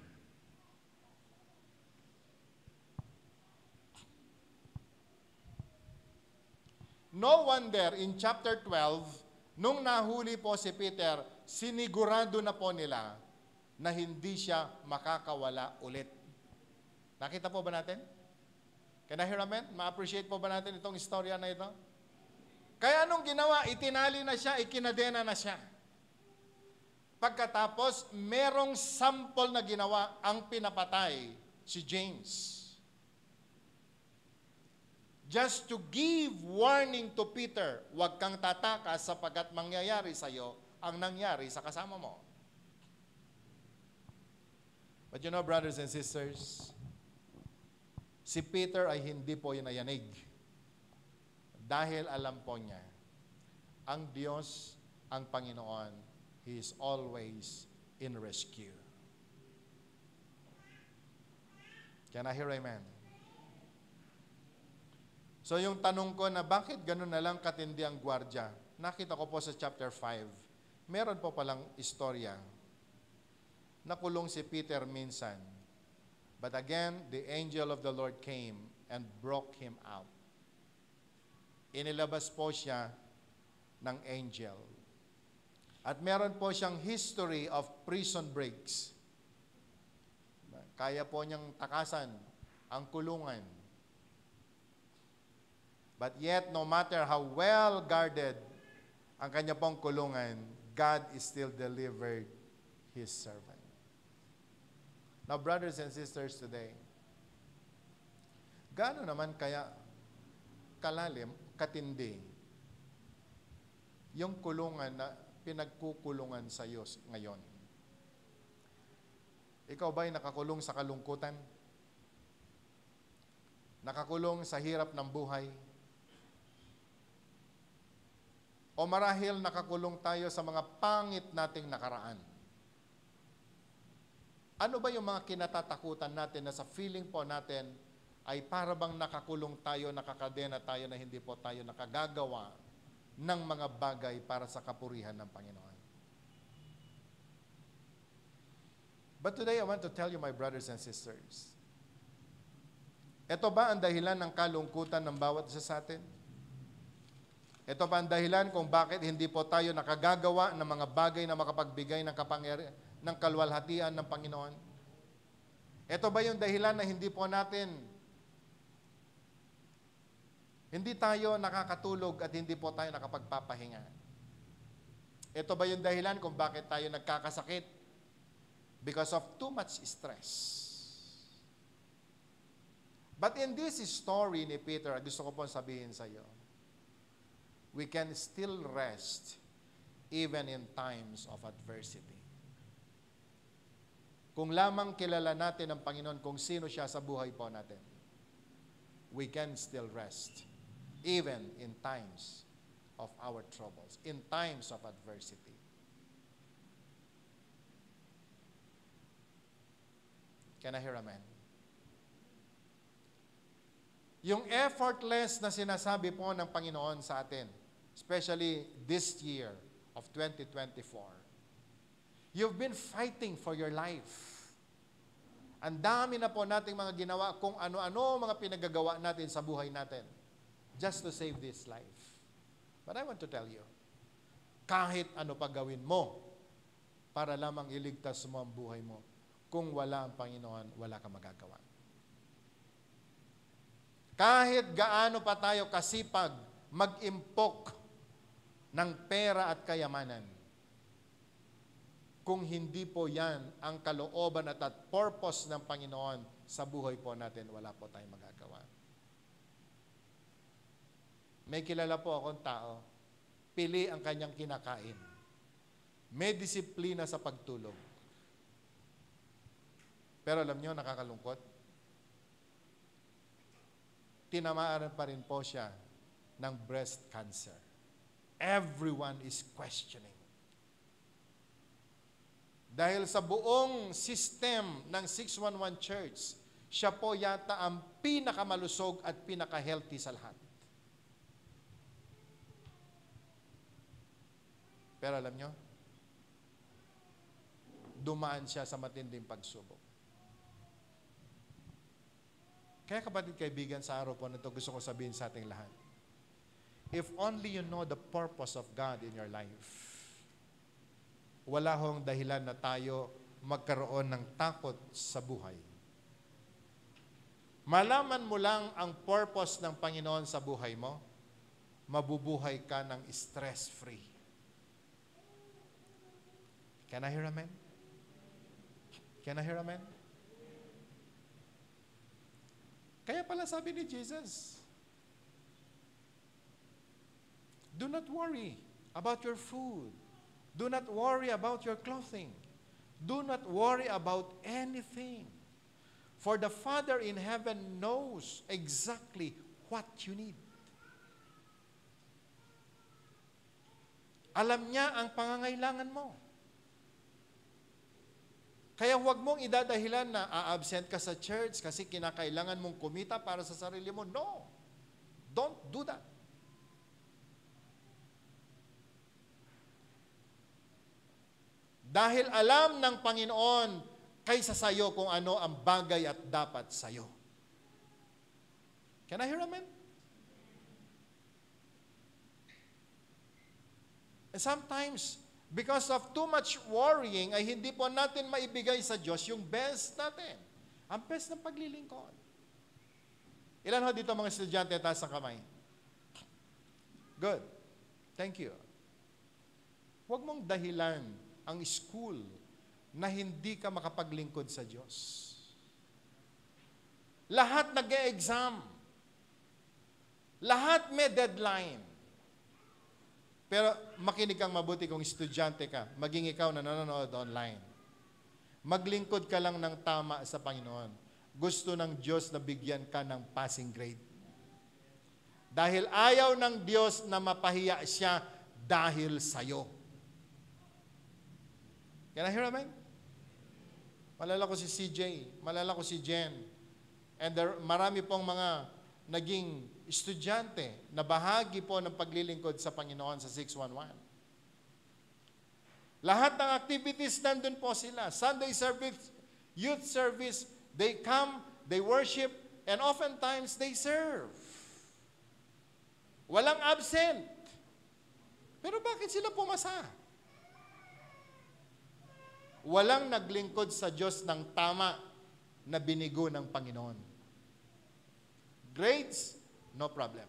No wonder in chapter 12, nung nahuli po si Peter, sinigurado na po nila na hindi siya makakawala ulit. Nakita po ba natin? Can I hear amen? Ma-appreciate po ba natin itong istorya na ito? Kaya anong ginawa? Itinali na siya, ikinadena na siya. Pagkatapos, merong sample na ginawa ang pinapatay si James. Just to give warning to Peter, huwag kang tatakas sapagkat mangyayari sa iyo ang nangyari sa kasama mo. But you know, brothers and sisters, si Peter ay hindi po yanayanig. Dahil alam po niya, ang Diyos, ang Panginoon, He is always in rescue. Can I hear amen? So yung tanong ko na bakit ganun na lang katindi ang gwardya, nakita ko po sa chapter 5, meron po palang istorya. Nakulong si Peter minsan. But again, the angel of the Lord came and broke him out. Inilabas po siya ng angel. At meron po siyang history of prison breaks. Kaya po niyang takasan ang kulungan. But yet, no matter how well guarded ang kanya pong kulungan, God is still delivered His servant. Now, brothers and sisters today, gaano naman kaya kalalim, katindi, yung kulungan na pinagkukulungan sa iyo ngayon? Ikaw ba'y nakakulong sa kalungkutan? Nakakulong sa hirap ng buhay? O marahil nakakulong tayo sa mga pangit nating nakaraan? Ano ba yung mga kinatatakutan natin na sa feeling po natin ay para bang nakakulong tayo, nakakadena tayo na hindi po tayo nakagagawa ng mga bagay para sa kapurihan ng Panginoon? But today I want to tell you, my brothers and sisters, ito ba ang dahilan ng kalungkutan ng bawat isa sa atin? Ito ba ang dahilan kung bakit hindi po tayo nakagagawa ng mga bagay na makapagbigay ng kapangyarihan, ng kalwalhatian ng Panginoon? Ito ba yung dahilan na hindi tayo nakakatulog at hindi po tayo nakapagpapahinga? Ito ba yung dahilan kung bakit tayo nagkakasakit? Because of too much stress. But in this story ni Peter, gusto ko po sabihin sa iyo, we can still rest even in times of adversity. Kung lamang kilala natin ang Panginoon kung sino siya sa buhay po natin, we can still rest even in times of our troubles, in times of adversity. Can I hear amen? Yung effortless na sinasabi po ng Panginoon sa atin, especially this year of 2024, you've been fighting for your life. Ang dami na po nating mga ginawa kung ano-ano mga pinagagawa natin sa buhay natin just to save this life. But I want to tell you, kahit ano pa gawin mo para lamang iligtas mo ang buhay mo, kung wala ang Panginoon, wala kang magagawa. Kahit gaano pa tayo kasipag mag-impok ng pera at kayamanan, kung hindi po yan ang kalooban at purpose ng Panginoon sa buhay po natin, wala po tayong magagawa. May kilala po akong tao, pili ang kanyang kinakain. May disiplina sa pagtulog. Pero alam nyo, nakakalungkot. Tinamaan pa rin po siya ng breast cancer. Everyone is questioning. Dahil sa buong system ng 611 Church, siya po yata ang pinakamalusog at pinaka-healthy sa lahat. Pero alam nyo, dumaan siya sa matinding pagsubok. Kaya kapatid, kaibigan, sa araw po na ito, gusto ko sabihin sa ating lahat, if only you know the purpose of God in your life, wala hong dahilan na tayo magkaroon ng takot sa buhay. Malaman mo lang ang purpose ng Panginoon sa buhay mo, mabubuhay ka ng stress-free. Can I hear amen? Can I hear amen? Kaya pala sabi ni Jesus, do not worry about your food. Do not worry about your clothing. Do not worry about anything. For the Father in heaven knows exactly what you need. Alam niya ang pangangailangan mo. Kaya huwag mong idadahilan na a-absent ka sa church kasi kinakailangan mong kumita para sa sarili mo. No. Don't do that. Dahil alam ng Panginoon kaysa sayo kung ano ang bagay at dapat sayo. Can I hear amen? And sometimes, because of too much worrying, ay hindi po natin maibigay sa Diyos yung best natin. Ang best ng paglilingkod. Ilan ho dito mga estudyante taas ang kamay? Good. Thank you. Huwag mong dahilan ang school na hindi ka makapaglingkod sa Diyos. Lahat nag-e-exam. Lahat may deadline. Pero makinig kang mabuti kung estudyante ka, maging ikaw na nanonood online. Maglingkod ka lang ng tama sa Panginoon. Gusto ng Diyos na bigyan ka ng passing grade. Dahil ayaw ng Diyos na mapahiya siya dahil sa'yo. Can I hear amen? Malala ko si CJ, malala ko si Jen. And marami pong mga naging estudyante na bahagi po ng paglilingkod sa Panginoon sa 611. Lahat ng activities nandun po sila. Sunday service, youth service, they come, they worship, and oftentimes they serve. Walang absent. Pero bakit sila pumasa? Walang naglingkod sa Diyos ng tama na binigo ng Panginoon. Grades, no problem.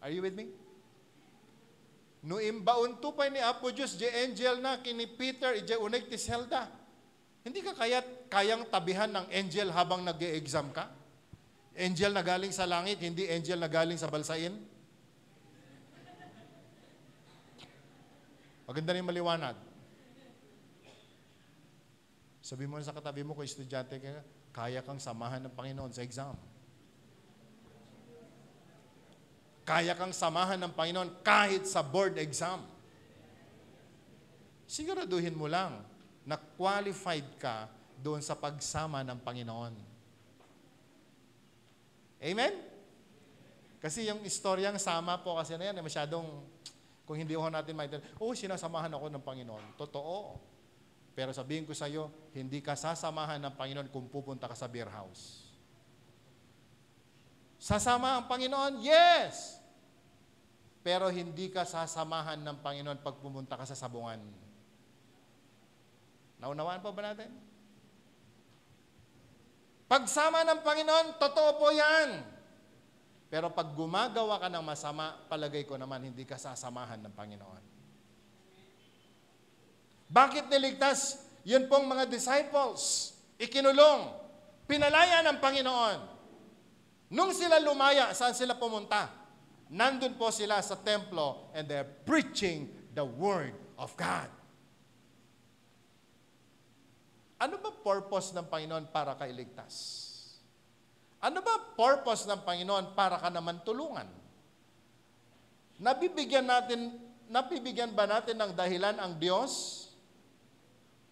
Are you with me? No imbaon tupay ni Apo Diyos, di angel na kini Peter, ije unay ti Zelda. Hindi ka kayang tabihan ng angel habang nag-e-exam ka? Angel na galing sa langit, hindi angel na galing sa balsain? Maganda rin maliwanag. Sabi mo sa katabi mo kung estudyante ka, kaya kang samahan ng Panginoon sa exam. Kaya kang samahan ng Panginoon kahit sa board exam. Siguraduhin mo lang na qualified ka doon sa pagsama ng Panginoon. Amen? Kasi yung istoryang sama po kasi na yan, masyadong, kung hindi ho natin maintindihan, sinasamahan ako ng Panginoon. Totoo. Pero sabihin ko sa iyo, hindi ka sasamahan ng Panginoon kung pupunta ka sa beer house. Sasama ang Panginoon? Yes! Pero hindi ka sasamahan ng Panginoon pag pumunta ka sa sabungan. Naunawaan pa ba natin? Pagsama ng Panginoon, totoo po yan. Pero pag gumagawa ka ng masama, palagay ko naman hindi ka sasamahan ng Panginoon. Bakit niligtas? Yun pong mga disciples, ikinulong, pinalaya ng Panginoon. Nung sila lumaya, saan sila pumunta? Nandun po sila sa templo and they're preaching the Word of God. Ano ba purpose ng Panginoon para ka iligtas? Ano ba purpose ng Panginoon para ka naman tulungan? Nabibigyan ba natin ng dahilan ang Diyos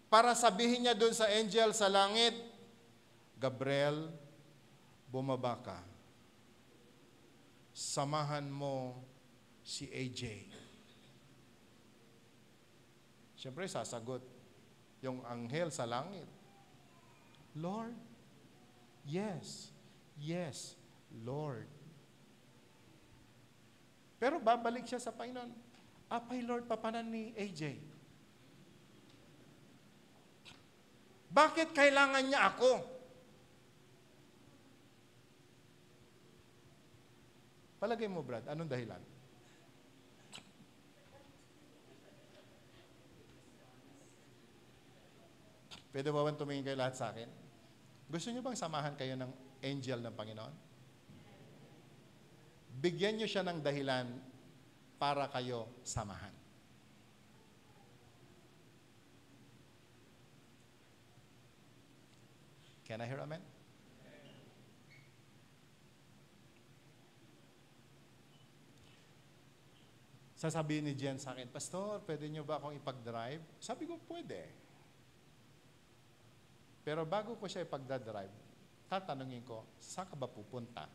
para sabihin niya doon sa angel sa langit, Gabriel, bumaba ka. Samahan mo si AJ. Siyempre, sasagot yung anghel sa langit. Lord, yes, yes, Lord. Pero babalik siya sa Panginoon. Apay Lord, papanan ni AJ. Bakit kailangan niya ako? Palagay mo, Brad, anong dahilan? Pwede ba tumingin kayo lahat sa akin? Gusto niyo bang samahan kayo ng angel ng Panginoon? Bigyan niyo siya ng dahilan para kayo samahan. Can I hear amen? Sasabihin ni Jen sa akin, Pastor, pwede niyo ba akong ipag-drive? Sabi ko, pwede. Pero bago ko siya ipag-drive, tatanungin ko, saan ka ba pupunta?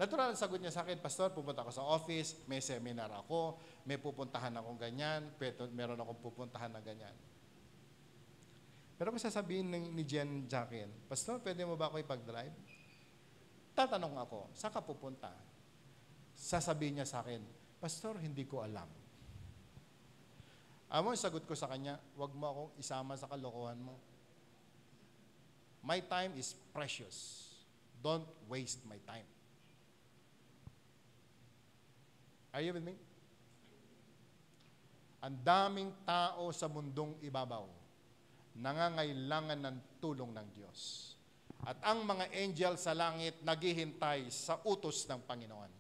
Natural ang sagot niya sa akin, Pastor, pupunta ako sa office, may seminar ako, may pupuntahan akong ganyan, meron akong pupuntahan na ganyan. Pero kung sasabihin ni Jen sa akin, Pastor, pwede mo ba ako ipag-drive? Tatanong ako, saan ka pupunta? Sasabihin niya sa akin, Pastor, hindi ko alam. Amo, sagot ko sa kanya, wag mo akong isama sa kalokohan mo. My time is precious. Don't waste my time. Are you with me? Ang daming tao sa mundong ibabaw, nangangailangan ng tulong ng Diyos. At ang mga angel sa langit naghihintay sa utos ng Panginoon.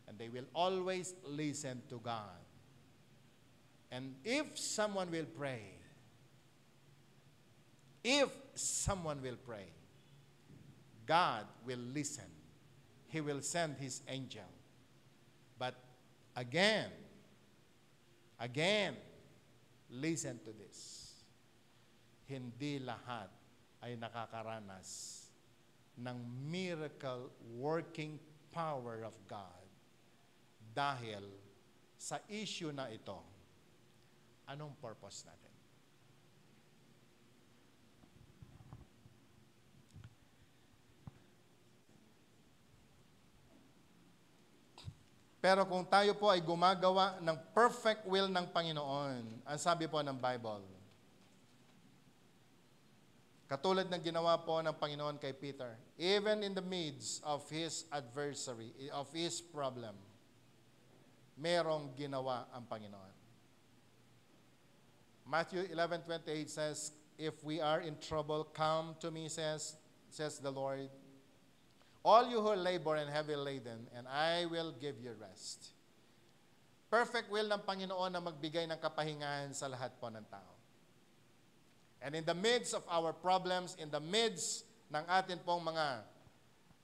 And they will always listen to God. And if someone will pray, God will listen. He will send His angel. But again, listen to this. Hindi lahat ay nakakaranas ng miracle working power of God. Dahil sa issue na ito, anong purpose natin? Pero kung tayo po ay gumagawa ng perfect will ng Panginoon, ang sabi po ng Bible, katulad ng ginawa po ng Panginoon kay Peter, even in the midst of his adversary, of his problem, merong ginawa ang Panginoon. Matthew 11:28 says, if we are in trouble, come to me, says the Lord, all you who labor and heavy laden, and I will give you rest. Perfect will ng Panginoon na magbigay ng kapahingahan sa lahat po ng tao. And in the midst of our problems, in the midst ng atin pong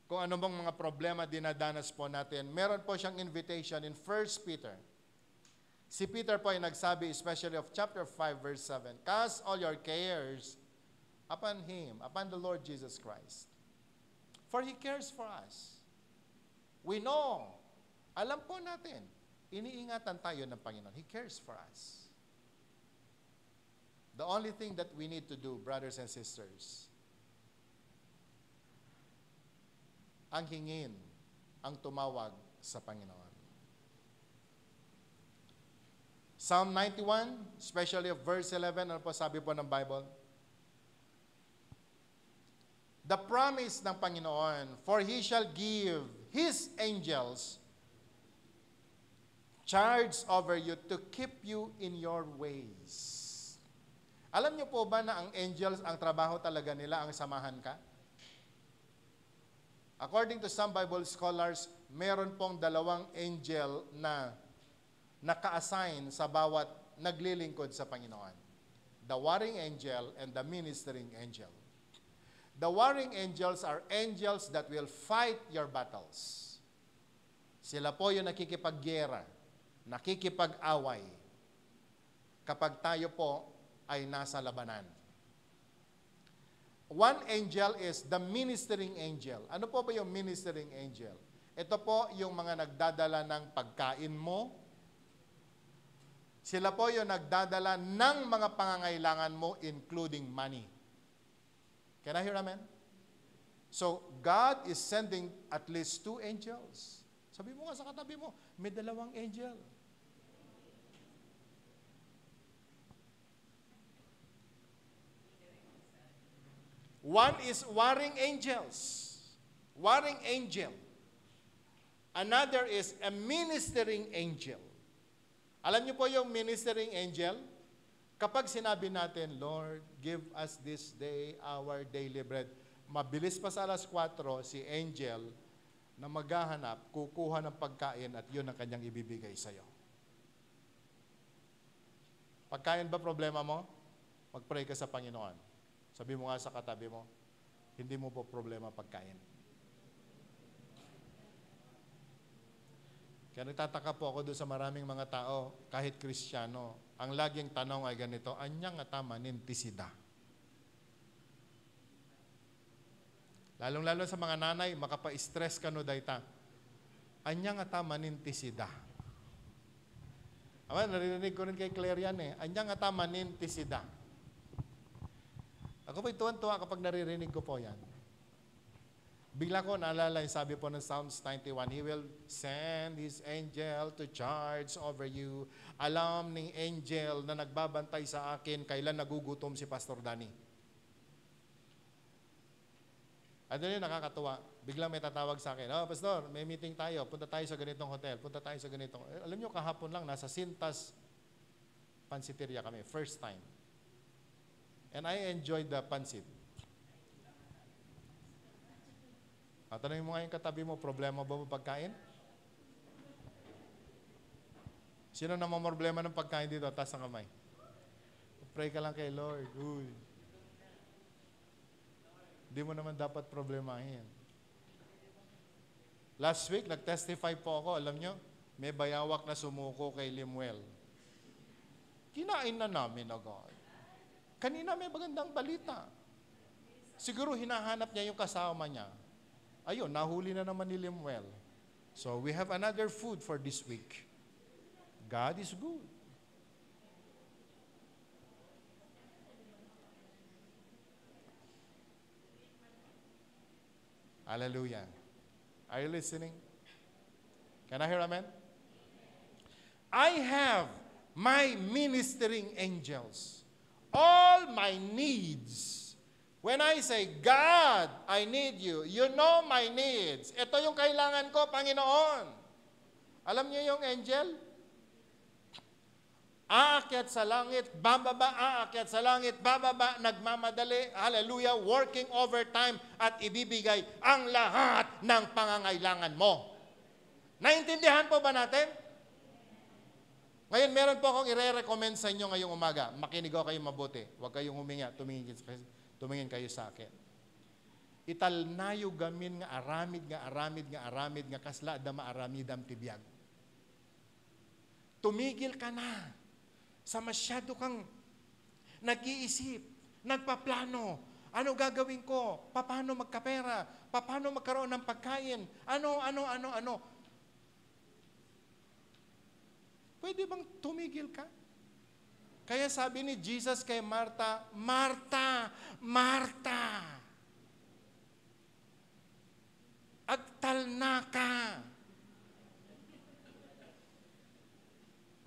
kung ano bang mga problema dinadanas po natin, meron po siyang invitation in 1 Peter. Si Peter po ay nagsabi, especially of chapter 5, verse 7, cast all your cares upon Him, upon the Lord Jesus Christ. For He cares for us. We know, alam po natin, iniingatan tayo ng Panginoon. He cares for us. The only thing that we need to do, brothers and sisters, ang hingin, ang tumawag sa Panginoon. Psalm 91, especially of verse 11, ano po sabi po ng Bible? The promise ng Panginoon, for He shall give His angels charge over you to keep you in your ways. Alam niyo po ba na ang angels, ang trabaho talaga nila, ang samahan ka? According to some Bible scholars, meron pong 2 angel na naka-assign sa bawat naglilingkod sa Panginoon. The warring angel and the ministering angel. The warring angels are angels that will fight your battles. Sila po yung nakikipaggera, nakikipag-away kapag tayo po ay nasa labanan. One angel is the ministering angel. Ano po ba yung ministering angel? Ito po yung mga nagdadala ng pagkain mo. Sila po yung nagdadala ng mga pangangailangan mo, including money. Can I hear amen? So, God is sending at least 2 angels. Sabi mo nga sa katabi mo, may 2 angel. One is warring angels. Warring angel. Another is a ministering angel. Alam niyo po yung ministering angel? Kapag sinabi natin, Lord, give us this day our daily bread. Mabilis pa sa alas 4, si angel na maghahanap, kukuha ng pagkain at yun ang kanyang ibibigay sa'yo. Pagkain ba problema mo? Mag-pray ka sa Panginoon. Sabi mo nga sa katabi mo, hindi mo po problema pagkain. Kaya nagtataka po ako doon sa maraming mga tao, kahit Kristiyano, ang laging tanong ay ganito, anyang nga tama nintisida. Lalong-lalo sa mga nanay, makapa-stress ka no dayta. Anyang nga tama nintisida. Narinig ko rin kay Claire yan eh. Anyang nga tama nintisida. Ako po'y tuwan-tuwa kapag naririnig ko po yan. Bigla ko naalala yung sabi po ng Psalms 91, He will send His angel to charge over you. Alam ng angel na nagbabantay sa akin kailan nagugutom si Pastor Danny. At yun, nakakatuwa. Biglang may tatawag sa akin, Pastor, may meeting tayo. Punta tayo sa ganitong hotel. Punta tayo sa ganitong. Alam nyo, kahapon lang, nasa Sintas Pansiteria kami. First time. And I enjoyed the pansit. Tanongin mo nga yung katabi mo, problema ba mo pagkain? Sino namang problema ng pagkain dito? Taas ang kamay. Pray ka lang kay Lord. Uy. Hindi mo naman dapat problemahin. Last week, nag-testify po ako. Alam nyo, may bayawak na sumuko kay Limuel. Kinain na namin agad. Kanina may magandang balita. Siguro hinahanap niya yung kasama niya. Ayun, nahuli na naman ni Limuel. So, we have another food for this week. God is good. Hallelujah. Are you listening? Can I hear amen? I have my ministering angels. All my needs. When I say, God, I need you. You know my needs. Ito yung kailangan ko, Panginoon. Alam niyo yung angel? Aakyat sa langit, bababa, aakyat sa langit, bababa, nagmamadali, hallelujah, working overtime at ibibigay ang lahat ng pangangailangan mo. Naintindihan po ba natin? Ngayon, meron po akong ire-recommend sa inyo ngayong umaga. Makinig ko kayo mabuti. Huwag kayong huminga, tumingin kayo sa akin. Italnayo gamin nga aramid nga kasla da maaramidam tibiyag. Tumigil ka na sa masyado kang nag-iisip, nagpaplano. Ano gagawin ko? Paano magkapera? Paano magkaroon ng pagkain? Ano? Pwede bang tumigil ka? Kaya sabi ni Jesus kay Martha, Martha, Martha, agtalna ka.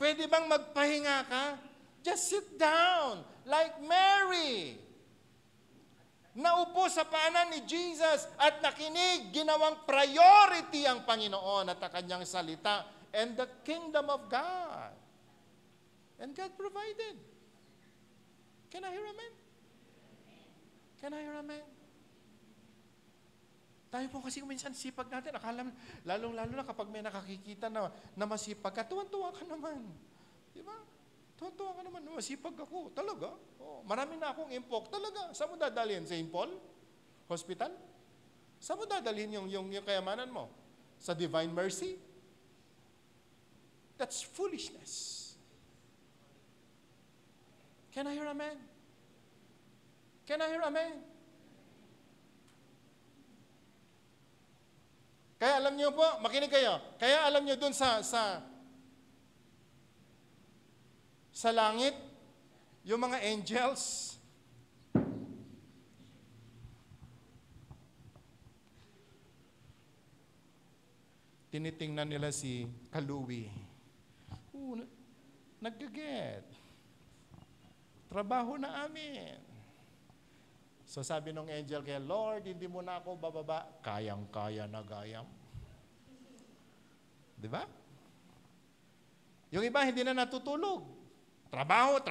Pwede bang magpahinga ka? Just sit down like Mary. Naupo sa paanan ni Jesus at nakinig, ginawang priority ang Panginoon at ang kanyang salita and the kingdom of God. And God provided. Can I hear amen? Can I hear amen? Tayo po kasi minsan sipag natin, akala, lalong-lalo na kapag may nakakikita na masipag ka, tuwan-tuwa ka naman. Di ba? Tuwan-tuwa ka naman, masipag ako. Talaga? Oh, marami na akong impok. Talaga? Saan mo dadalhin? St. Paul? Hospital? Saan mo dadalhin yung kayamanan mo? Sa divine mercy? That's foolishness. Can I hear amen? Can I hear amen? Kaya alam niyo po, makinig kayo. Kaya alam niyo dun sa langit, yung mga angels, tinitingnan nila si Kaluwi. Nag-get. Trabaho na amin. So sabi ng angel kaya, Lord, hindi mo na ako bababa. Kayang-kaya na gayam. Di ba? Yung iba hindi na natutulog. Trabaho.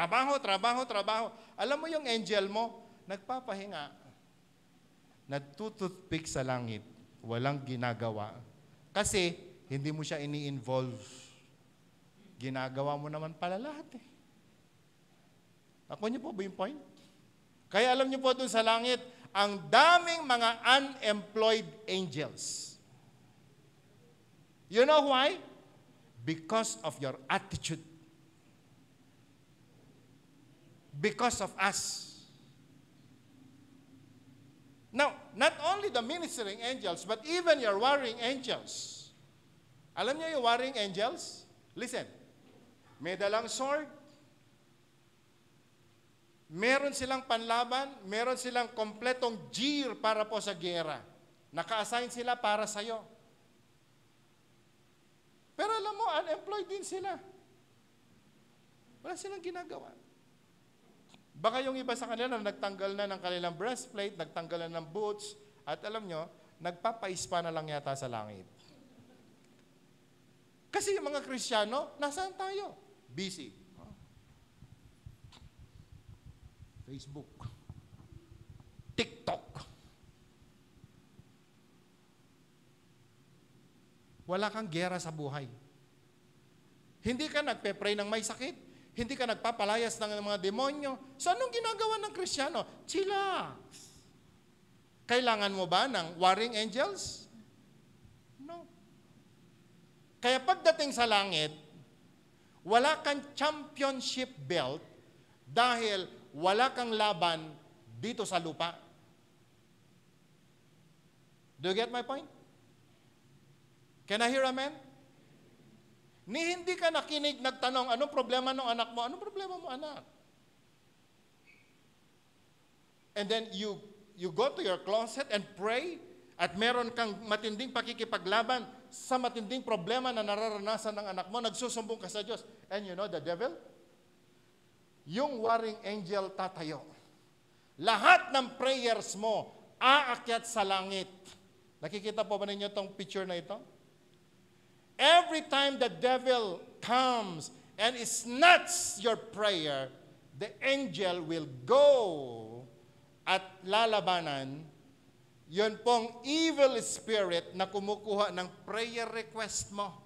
Alam mo yung angel mo, nagpapahinga. Nagtutoothpick sa langit. Walang ginagawa. Kasi hindi mo siya ini-involve. Ginagawa mo naman pala lahat eh. Nakuha niyo po ba yung point? Kaya alam niyo po doon sa langit, ang daming mga unemployed angels. You know why? Because of your attitude. Because of us. Now, not only the ministering angels, but even your warring angels. Alam niyo yung warring angels? Listen, may dalang sword, meron silang panlaban, meron silang kompletong gear para po sa gera. Naka-assign sila para sa'yo. Pero alam mo, unemployed din sila. Wala silang ginagawa. Baka yung iba sa kanila nagtanggal na ng kanilang breastplate, nagtanggal na ng boots, at alam nyo, nagpapaispa na lang yata sa langit. Kasi yung mga Kristiyano, nasaan tayo? Busy. Facebook. TikTok. Wala kang gera sa buhay. Hindi ka nagpe-pray ng may sakit. Hindi ka nagpapalayas ng mga demonyo. So anong ginagawa ng Kristiyano? Chillax. Kailangan mo ba ng warring angels? No. Kaya pagdating sa langit, wala kang championship belt dahil wala kang laban dito sa lupa. Do you get my point? Can I hear amen? Ni hindi ka nakinig, nagtanong, anong problema ng anak mo? Anong problema mo, anak? And then you go to your closet and pray at meron kang matinding pakikipaglaban sa matinding problema na nararanasan ng anak mo, nagsusumbong ka sa Diyos. And you know the devil? Yung warring angel tatayo. Lahat ng prayers mo aakyat sa langit. Nakikita po ba ninyo itong picture na ito? Every time the devil comes and snatches your prayer, the angel will go at lalabanan yun pong evil spirit na kumukuha ng prayer request mo.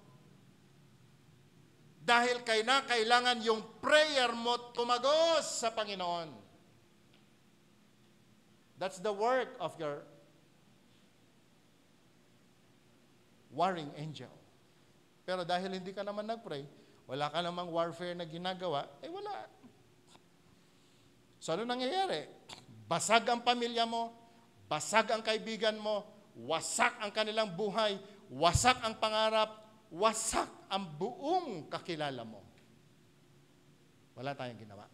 Dahil kailangan yung prayer mo tumagos sa Panginoon. That's the work of your warring angel. Pero dahil hindi ka naman nag-pray, wala ka namang warfare na ginagawa, wala. So ano nangyayari? Basag ang pamilya mo, basag ang kaibigan mo, wasak ang kanilang buhay, wasak ang pangarap, wasak ang buong kakilala mo. Wala tayong ginawa.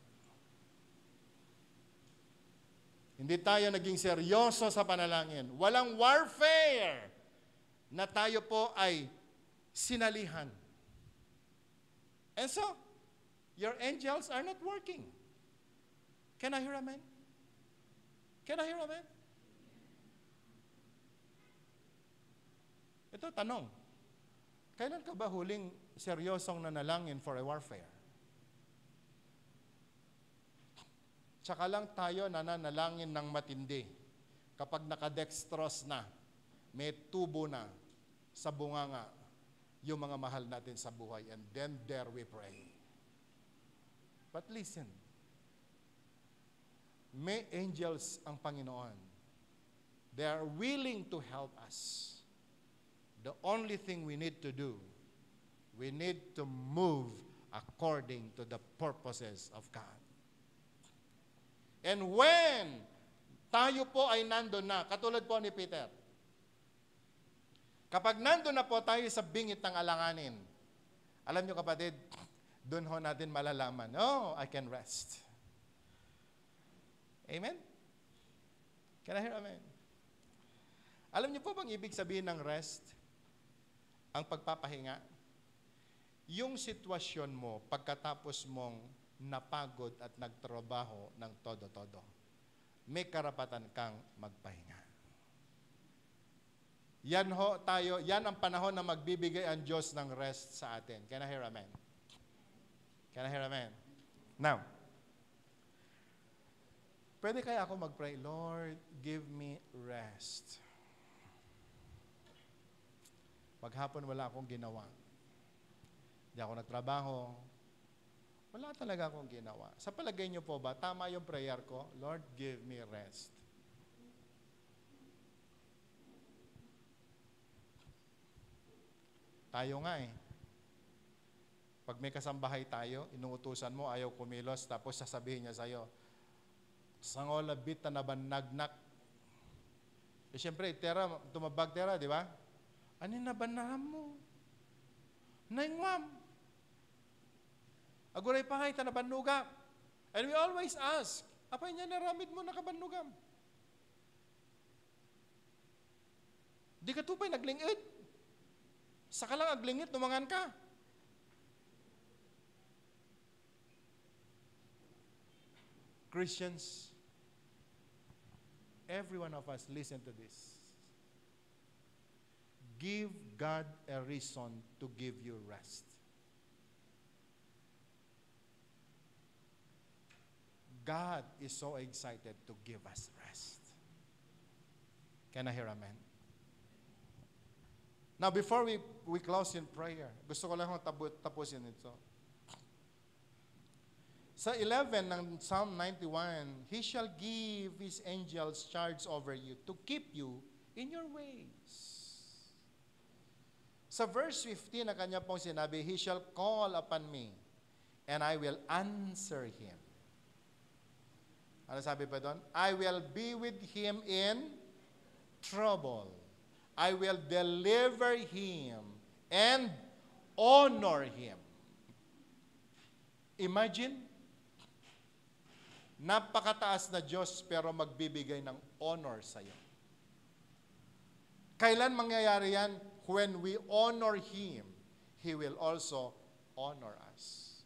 Hindi tayo naging seryoso sa panalangin. Walang warfare na tayo po ay sinalihan. And so, your angels are not working. Can I hear amen? Can I hear amen? Ito, tanong. Kailan ka ba huling seryosong nanalangin for a warfare? Tsaka lang tayo nananalangin ng matindi kapag nakadextrose na, may tubo na sa bunganga yung mga mahal natin sa buhay, and then there we pray. But listen, may angels ang Panginoon. They are willing to help us. The only thing we need to do, we need to move according to the purposes of God. And when tayo po ay nandun na, katulad po ni Peter, kapag nandun na po tayo sa bingit ng alanganin, alam nyo kapatid, doon ho natin malalaman, oh, I can rest. Amen? Can I hear amen? Alam nyo po bang ibig sabihin ng rest? Ang pagpapahinga? Yung sitwasyon mo pagkatapos mong napagod at nagtrabaho ng todo-todo, may karapatan kang magpahinga. Yan ho tayo, yan ang panahon na magbibigay ang Diyos ng rest sa atin. Can I hear amen? Can I hear amen? Now, pwede kaya ako mag-pray, Lord, give me rest. Maghapon wala akong ginawa. Hindi ako nagtrabaho. Wala talaga akong ginawa. Sa palagay niyo po ba, tama yung prayer ko? Lord, give me rest. Tayo nga eh. Pag may kasambahay tayo, inuutusan mo, ayaw kumilos, tapos sasabihin niya sa'yo, sangolabit na nabanagnak. Eh siyempre, tumabag tera, di ba? Ano na banaham mo? Naingwam. Aguray pa ngay, tanabanugam. And we always ask, apay niya naramid mo nakabanugam? Di ka tupay naglingid. Saka lang aglingit, tumangan ka. Christians, every one of us, listen to this. Give God a reason to give you rest. God is so excited to give us rest. Can I hear amen? Now, before we close in prayer, gusto ko lang tapusin ito. Sa 11 ng Psalm 91, He shall give His angels charge over you to keep you in your ways. Sa verse 15 na kanya pong sinabi, He shall call upon me, and I will answer Him. Ano sabi pa doon? I will be with Him in trouble. I will deliver Him and honor Him. Imagine, napakataas na Diyos pero magbibigay ng honor sa iyo. Kailan mangyayari yan? When we honor Him, He will also honor us.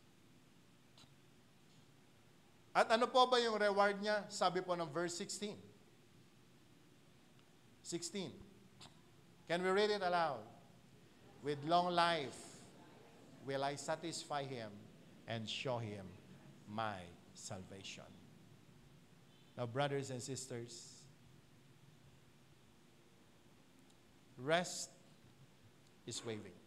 At ano po ba yung reward niya? Sabi po ng verse 16. 16. Can we read it aloud? With long life will I satisfy him and show him my salvation. Now, brothers and sisters, rest is waiting.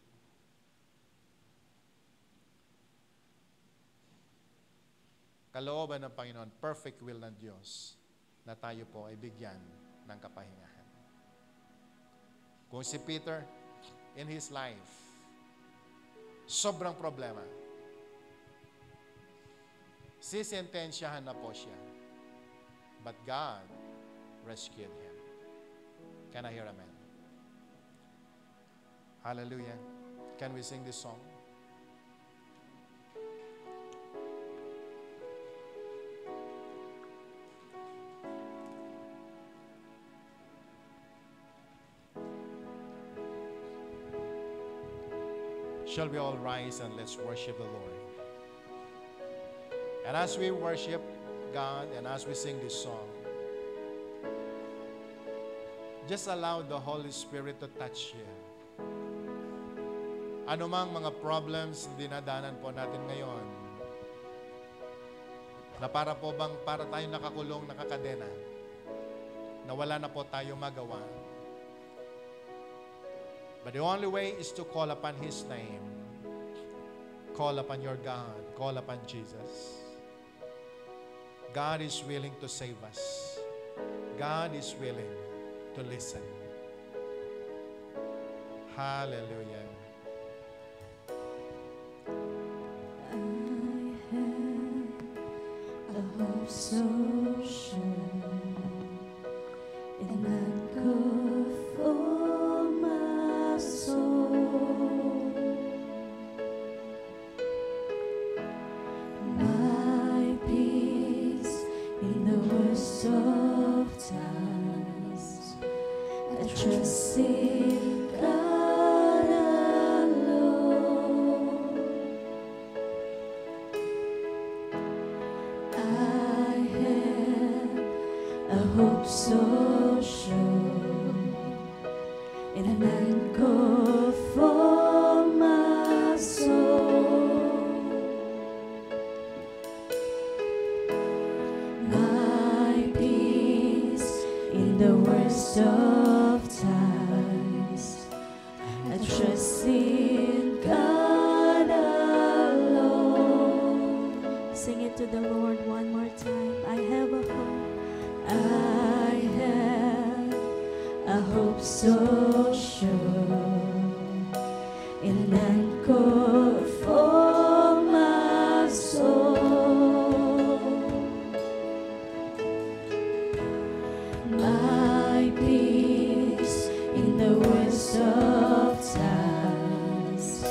Kalooban ng Panginoon, perfect will ng Diyos na tayo po ay bigyan ng kapahingahan. Kung si Peter, in his life, sobrang problema. Sisentensyahan na po siya. But God rescued him. Can I hear amen? Hallelujah. Can we sing this song? Shall we all rise and let's worship the Lord? And as we worship God and as we sing this song, just allow the Holy Spirit to touch you. Ano mang mga problems na dinadanan po natin ngayon, na para tayong nakakulong, nakakadena, na wala na po tayong magawa. But the only way is to call upon His name. Call upon your God. Call upon Jesus. God is willing to save us. God is willing to listen. Hallelujah. I have a hope so sure in that good for my soul. My peace in the worst of times. I trust in God alone. I have a hope so sure in an anchor for my soul. My peace in the worst of times. I trust in God alone. to the Lord one more time. I have a hope. I have a hope so sure, and none could for my soul. My peace in the worst of times,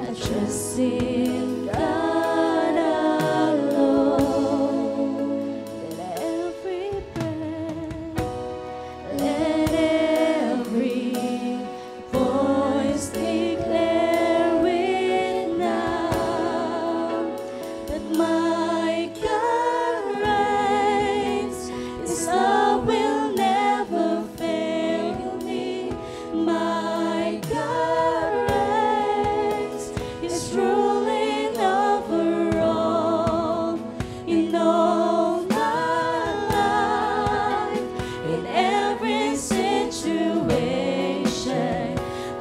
I trust in God alone. Let every breath, let every voice declare it now, that my God reigns. His love will never fail me. My God reigns. He's ruling over all in all my life, in every situation.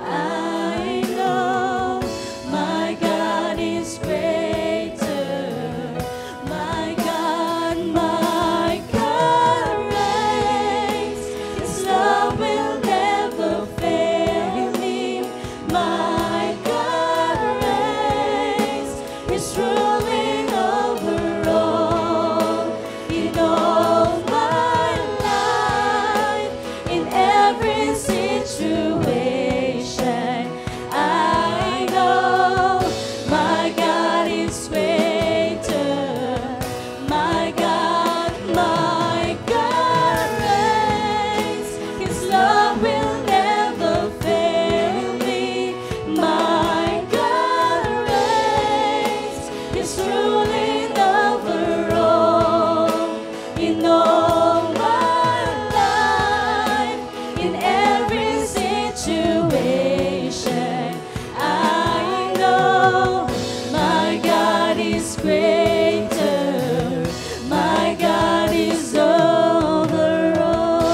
I know my God is greater. My God reigns. His love will never fail me. My God reigns. He's ruling over all in all my life, in every situation. I know my God is greater. My God reigns. His love will never fail me. My God reigns. He's ruling over all in all my life, in every situation. I know my God is greater. My God is over all.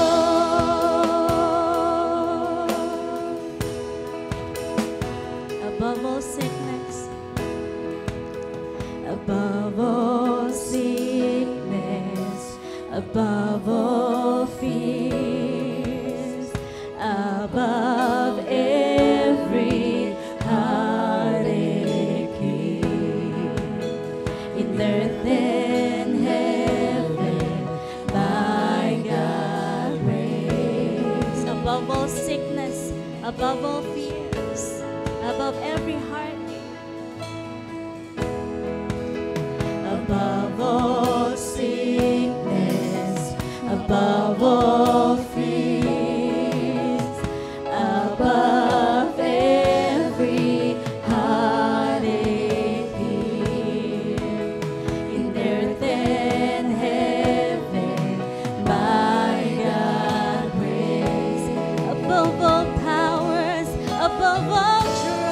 Above all sickness, above all sickness, above all fears, above every heartache here, in earth and heaven, my God reigns. Above all sickness, above all fears, above every heartache, above all sickness, above all fears, above every heartache here, in earth and heaven, my God reigns. Above all powers, above all thrones,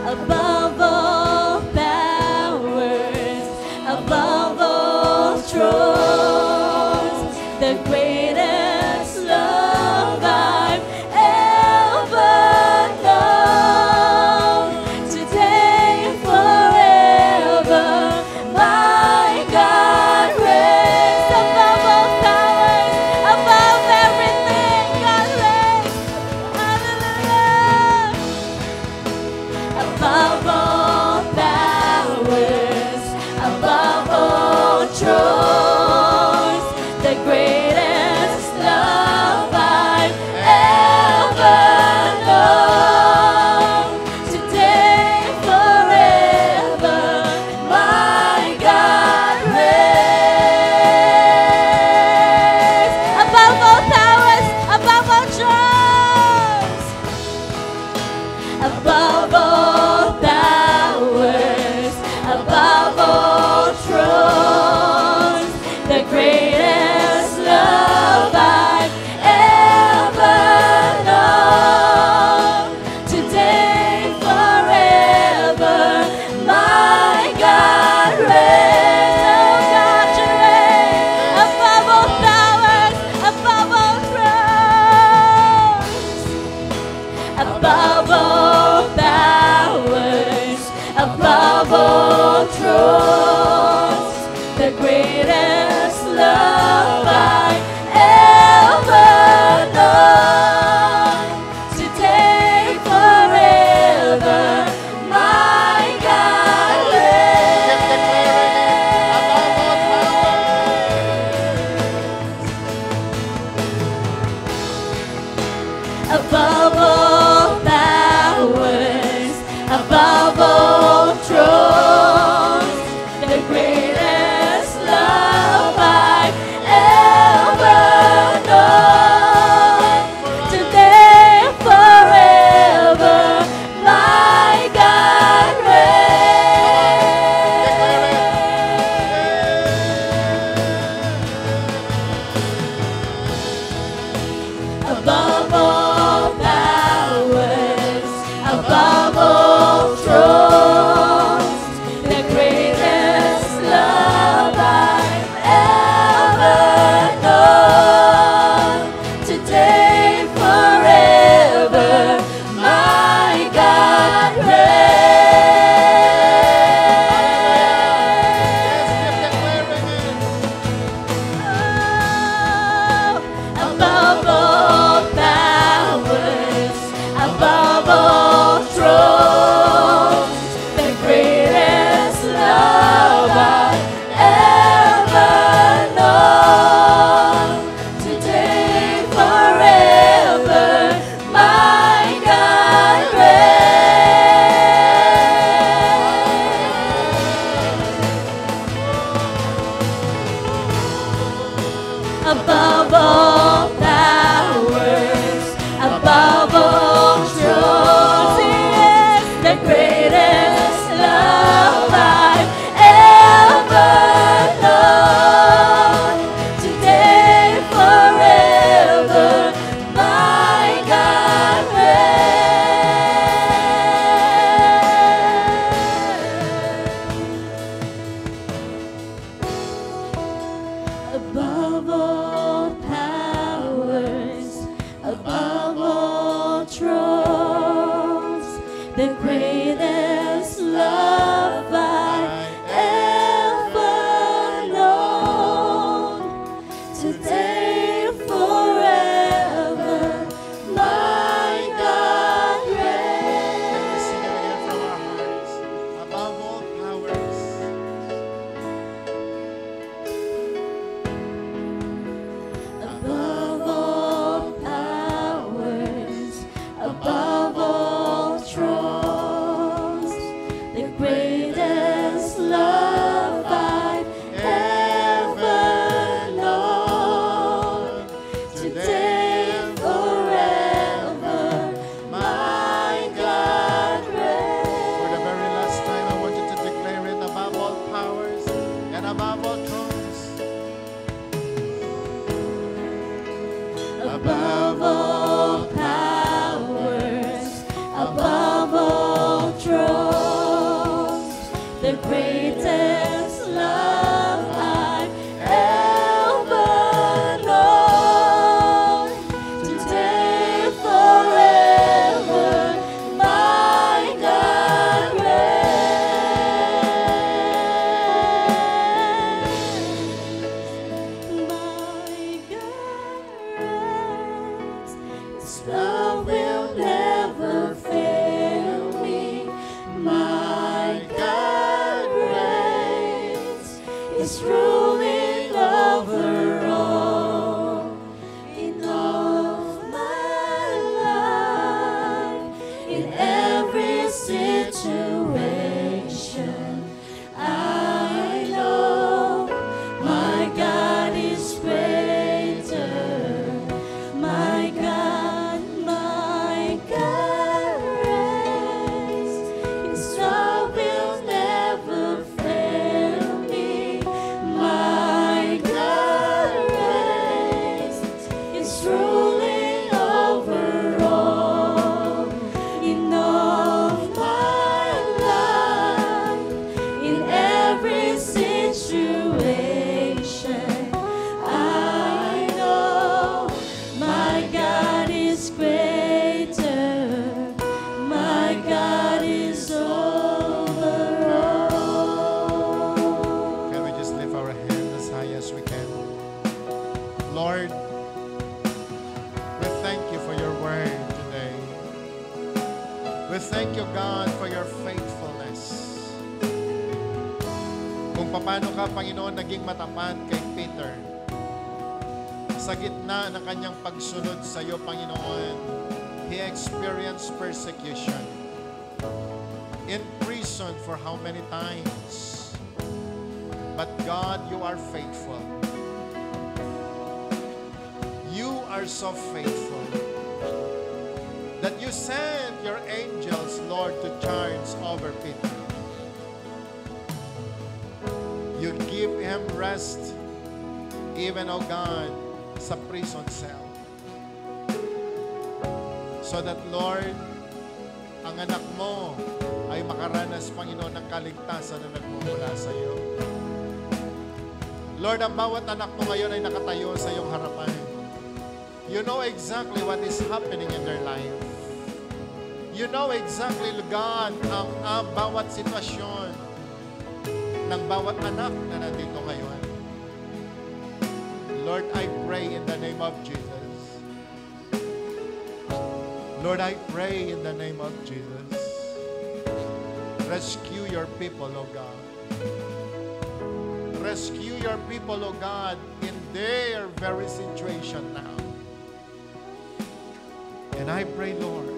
above all powers, above all thrones, the greatest love I've ever known, today and forever, my God reigns. Above all powers, above everything. above all powers, above all thrones, the greatest love I've ever known. Today, forever, my God reigns. Above all powers, above all thrones, the greatest love I've ever known. Today, forever, my God reigns. Above all powers, above all thrones, the greatest love I've ever known. Today, forever, my God reigns. Above all powers, above all thrones, yes, the greatest love I've ever known. Today, forever, my God reigns. Above all powers, above all thrones, the greatest love I've ever known. Today, forever, my God reigns. Sing it again from our hearts. Above all powers. Above all powers, above all thrones, the greatest love I've ever known. Today and forever, my God For the reigns. very last time, I want you to declare it above all powers and above all thrones. Above all powers, above all thrones, the greatest love I've ever known. Today, forever, my God reigns. My God reigns. His love will never fail me. My God reigns. He's ruling over all in all of my life, in every situation. I know my God is greater. My God reigns. His love will never fail me. My God reigns. He's ruling over all in all of my life, in every situation. I know my God is greater. My God is over all. Can we just lift our hands as high as we can? Lord, we thank you for your word today. We thank you, God, for your faithfulness. Kung paano ka, Panginoon, naging matapat kay Peter sa gitna ng kanyang pagsunod sa iyo, Panginoon. He experienced persecution. In prison for how many times? But God, you are faithful. You are so faithful that you sent your angels, Lord, to charge over Peter. You give him rest, even, O God, sa prison cell. So that, Lord, ang anak mo ay makaranas, Panginoon, ng kaligtasan na nagmumula sa iyo. Lord, ang bawat anak mo ngayon ay nakatayo sa iyong harapan. You know exactly what is happening in their life. You know exactly, God, ang bawat sitwasyon ng bawat anak na nandito ngayon. Lord, I pray in the name of Jesus. Lord, I pray in the name of Jesus. Rescue your people, O God. Rescue your people, O God, in their very situation now. And I pray, Lord,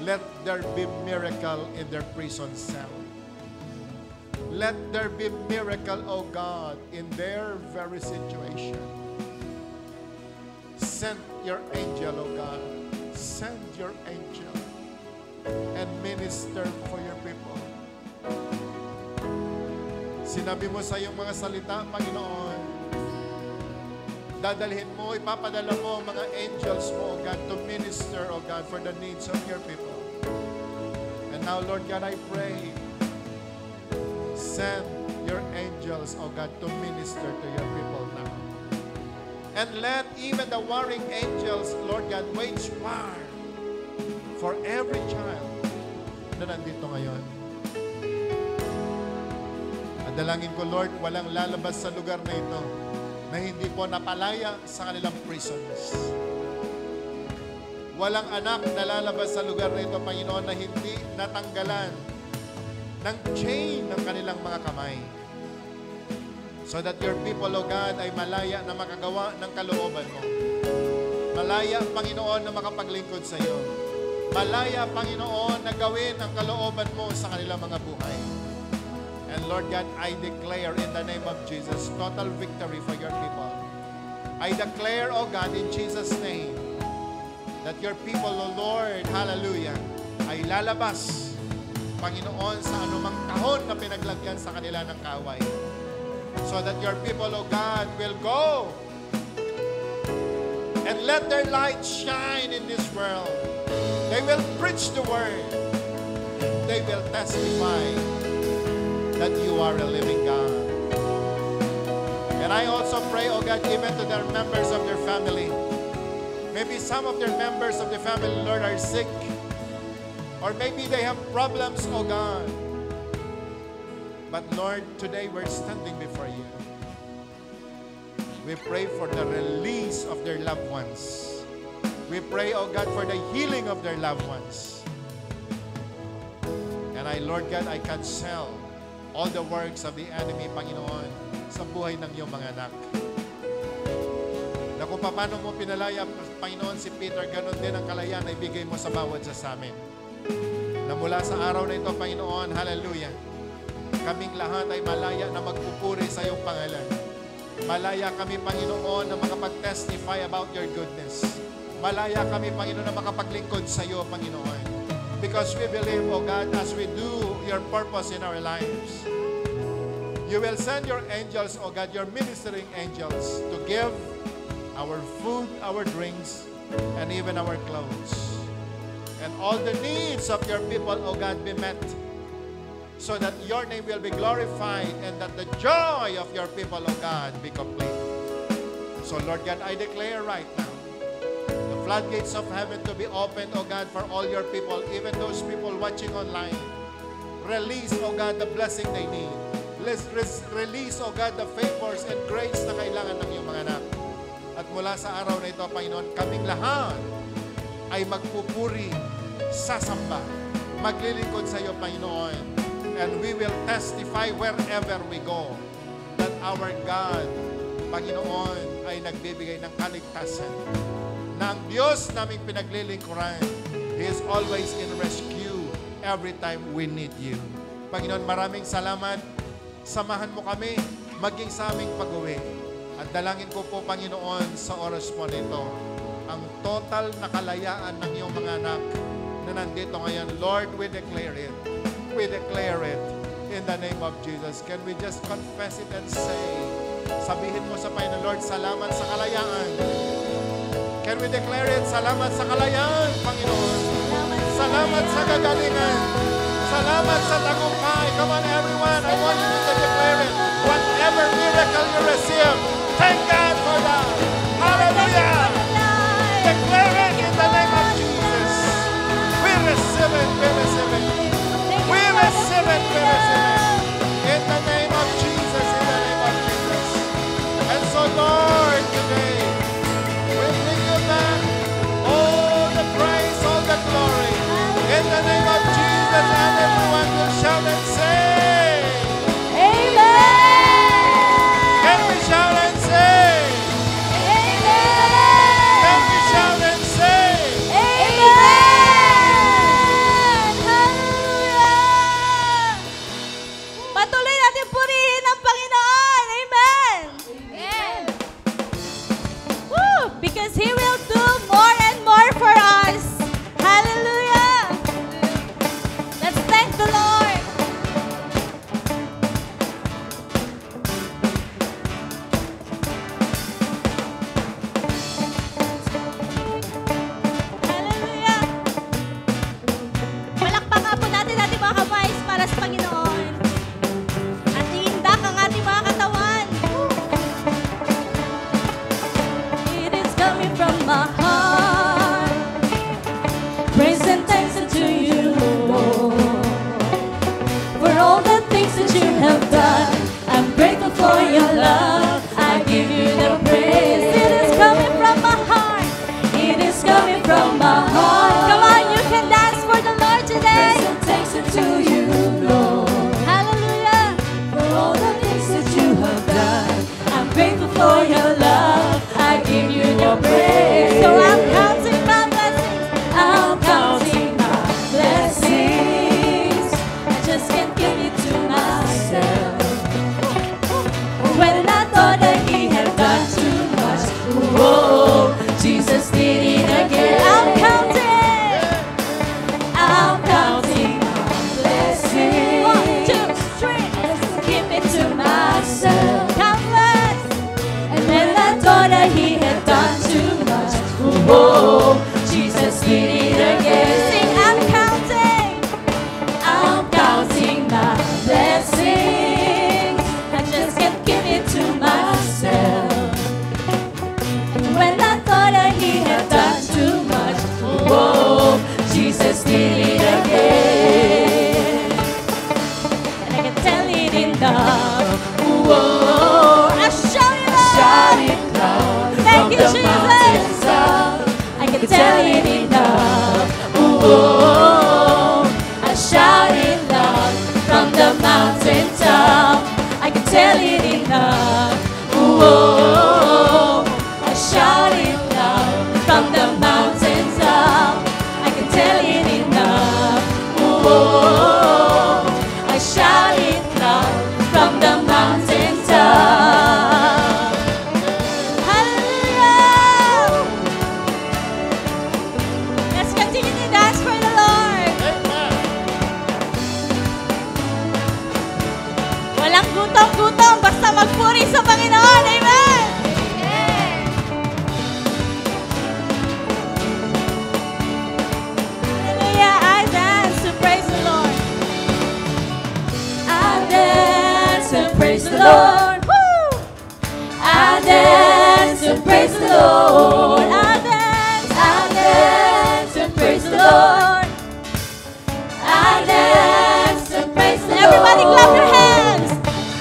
let there be miracle in their prison cell. Let there be miracle, O God, in their very situation. Send your angel, O God. Send your angel and minister for your people. Sinabi mo sa iyong mga salita, Panginoon, dadalhin mo, ipapadala mo ang mga angels mo, O God, to minister, O God, for the needs of your people. And now, Lord God, I pray, send your angels, O God, to minister to your people now. And let even the warring angels, Lord God, wage war for every child na nandito ngayon. At dalangin ko, Lord, walang lalabas sa lugar na ito na hindi po napalaya sa kanilang prisons. Walang anak na lalabas sa lugar na ito, Panginoon, na hindi natanggalan ng chain ng kanilang mga kamay. So that your people, O God, ay malaya na makagawa ng kalooban mo. Malaya, Panginoon, na makapaglingkod sa iyo. Malaya, Panginoon, na gawin ang kalooban mo sa kanilang mga buhay. And Lord God, I declare in the name of Jesus, total victory for your people. I declare, O God, in Jesus' name, that your people, O Lord, hallelujah, ay lalabas, Panginoon, sa anumang kahon na pinaglagyan sa kanila ng kaway. So that your people, O God, will go and let their light shine in this world. They will preach the word. They will testify that you are a living God. And I also pray, O God, even to their members of their family. Maybe some of their members of the family, Lord, are sick. Or maybe they have problems, O God. But Lord, today we're standing before you. We pray for the release of their loved ones. We pray, O God, for the healing of their loved ones. And Lord God, I cancel all the works of the enemy, Panginoon, sa buhay ng iyong mga anak. Na kung paano mo pinalaya, Panginoon, si Peter, ganun din ang kalayaan na ibigay mo sa bawat sa amin. Na mula sa araw na ito, Panginoon, hallelujah, kaming lahat ay malaya na magpupuri sa iyong pangalan. Malaya kami, Panginoon, na makapag-testify about your goodness. Malaya kami, Panginoon, na makapaglingkod sa iyo, Panginoon. Because we believe, O God, as we do your purpose in our lives, you will send your angels, O God, your ministering angels, to give our food, our drinks, and even our clothes. And all the needs of your people, O God, be met, so that your name will be glorified and that the joy of your people, O God, be complete. So, Lord God, I declare right now, the floodgates of heaven to be opened, O God, for all your people, even those people watching online. Release, O God, the blessing they need. Release, O God, the favors and grace na kailangan ng iyong mga anak. At mula sa araw na ito, Panginoon, kaming lahat ay magpupuri, sasamba, maglilingkod sa iyo, Panginoon. And we will testify wherever we go that our God, Panginoon, ay nagbibigay ng kaligtasan. na ang Diyos naming pinaglilingkuran, He is always in rescue every time we need you. Panginoon, maraming salamat. Samahan mo kami maging sa aming pag-uwi. At dalangin ko po, Panginoon, sa oras po nito, ang total na kalayaan ng iyong mga anak na nandito ngayon. Lord, we declare it. We declare it in the name of Jesus. Can we just confess it and say, sabihin mo sa Panginoon, Lord, salamat sa kalayaan. Can we declare it? Salamat sa kalayaan, Panginoon. Salamat sa kagalingan. Salamat sa tagumpay. Come on, everyone. I want you to declare it. Whatever miracle you receive, thank God for that. Hallelujah. Declare it in the name of Jesus. We receive it. We receive it. We receive it. We receive it. In the name of Jesus. In the name of Jesus. And so, Lord, today, we bring you back all the praise, all the glory. In the name of Jesus, and everyone will shout and say, Amen. Can we shout and say? Amen. Can we shout and say? Amen. Hallelujah. Patuloy natin purihin ang Panginoon. Amen. Amen. Woo! Because He will do more and more for us. Hallelujah. Let's thank the Lord. Hallelujah. Palakpakan po natin ating mga kamay para sa Panginoon. At iindak ang ating mga katawan. It is coming from my heart. Praise and thanks unto you, Lord, for all the things that you have done. I'm grateful for your love. I give you the praise. It is coming from my heart. It is coming from my heart. Come on, you can dance for the Lord today. Praise and thanks unto you, Lord. Hallelujah. For all the things that you have done. I'm grateful for your love. I give you the praise. So I'm counting my blessings. I'm counting my blessings. I just can't give it to myself. When I thought that He had done too much, whoa, Jesus did it again. I'm counting my blessings. 1, 2, 3. I just give it to myself. Countless. And when I thought that He had done too much, whoa, Jesus did it again. Sing, I'm counting my blessings. I just can't give it to myself. And when I thought that He had done too much, whoa, Jesus did it again. And I can tell it enough. Whoa, I shout it loud. Thank you, Jesus. I can tell it enough. Whoa, I shout it loud from the mountaintop. I can tell it enough. Whoa, I shout it loud from the mountaintop. I can tell it enough. Whoa, I shout it loud from the mountaintop. Hallelujah. Let's continue to dance for the Lord. Walang gutom-gutom, basta magpuri sa Panginoon. Amen! Hallelujah! I dance to praise the Lord. I dance to praise the Lord. Woo! I dance to praise the Lord. I dance to praise the Lord. I dance to praise the Lord. Everybody clap your hands.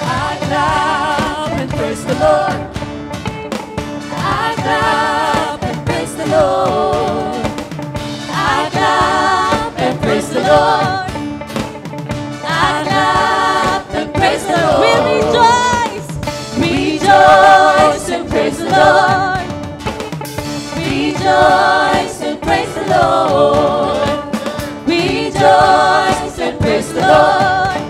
I clap and praise the Lord. I clap and praise the Lord. I clap and praise the Lord. I clap and praise the Lord. We rejoice and praise the Lord. Rejoice and praise the Lord. Rejoice and praise the Lord.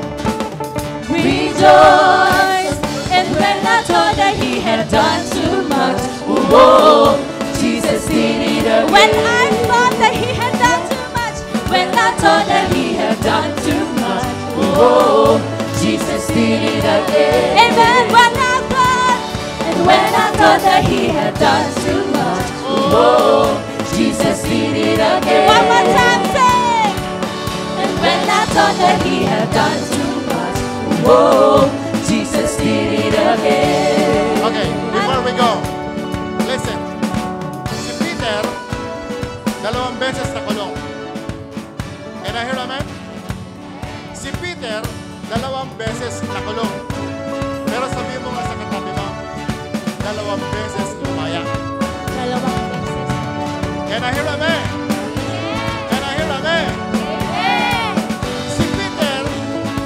Rejoice. And when I thought that he had done too much, oh, Jesus did it again. When I thought that he had done too much, when I thought that he had done too much, oh, Jesus did it again. Amen. When I thought that he had done too much, oh, Jesus did it again. One more time, say. And when I thought that he had done too much, oh, Jesus did it again. Okay, before we go, listen. Si Peter, 2 beses nakulong. Can I hear amen? Si Peter, 2 beses nakulong. Pero sabihin mo nga sa katabi mo, 2 beses lumaya. 2 beses. Can I hear amen? Can I hear amen? Si Peter,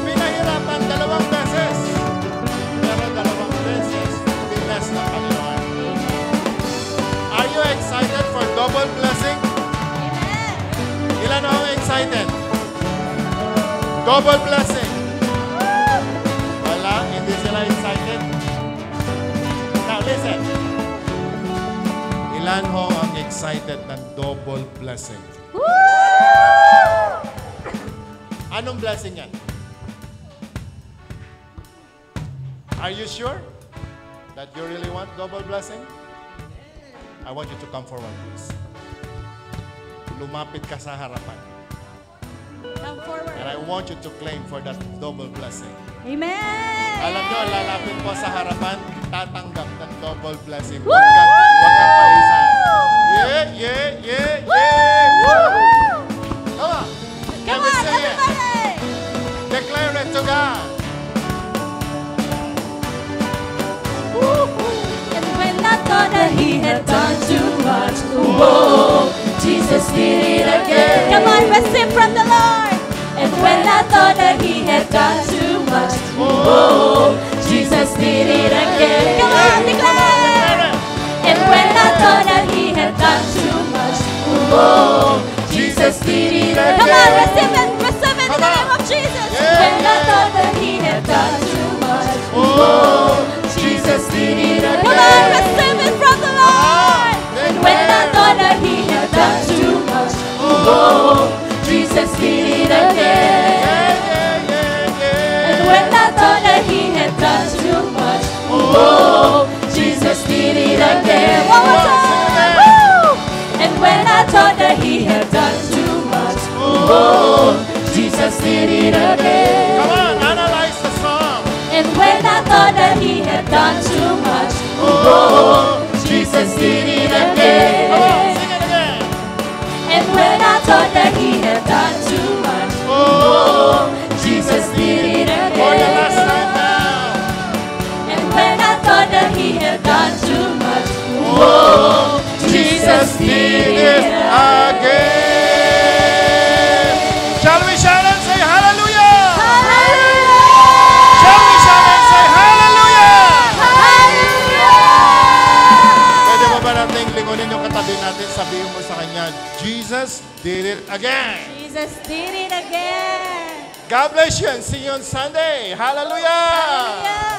pinahirapan 2 beses. Pero 2 beses, binas ng Panginoon. Are you excited for double blessing? Ilan ang excited? Double blessing. Wala, hindi sila excited. Now listen. Ilan ho ang excited ng double blessing? Anong blessing yan? Are you sure that you really want double blessing? I want you to come forward, please. Lumapit ka sa harapan. Come forward. And I want you to claim for that double blessing. Amen. Alam nyo, lalapit po sa harapan, tatanggap ng double blessing. Huwag kang paisan. Yeah, yeah, yeah, yeah. Woo! Come on. Come on, everybody. Declare it to God. And when I thought that he had done too much, oh, Jesus did it again. Come on, receive from the Lord. And when I thought that he had done too much, oh, Jesus did it again. Come on, declare. And when I thought that he had done too much, oh, Jesus did it again. Come on, receive it in the name of Jesus. When I thought that he had done too much, oh, Jesus did it again. Come on, receive it from the Lord. And when I thought that he had done too much, oh, Jesus did it again. And when I thought that he had done too much, oh, Jesus did it again. One more time. Woo! And when I thought that he had done too much, oh, Jesus did it again. Come on, analyze the song. And when I thought that he had done too much, oh, Jesus did it Come on, again. sing it again. And when I thought that he had done too much, oh, Jesus did it For the last again. time now. And when I thought that he had done too much, oh, Jesus did it again. Shall we shout and say hallelujah? Hallelujah! Shall we shout and say hallelujah? Hallelujah! Pwede mo ba nating lingunin yung katabi natin, sabihin mo sa kanya, Jesus did it again. Jesus did it again. God bless you and see you on Sunday. Hallelujah! Hallelujah!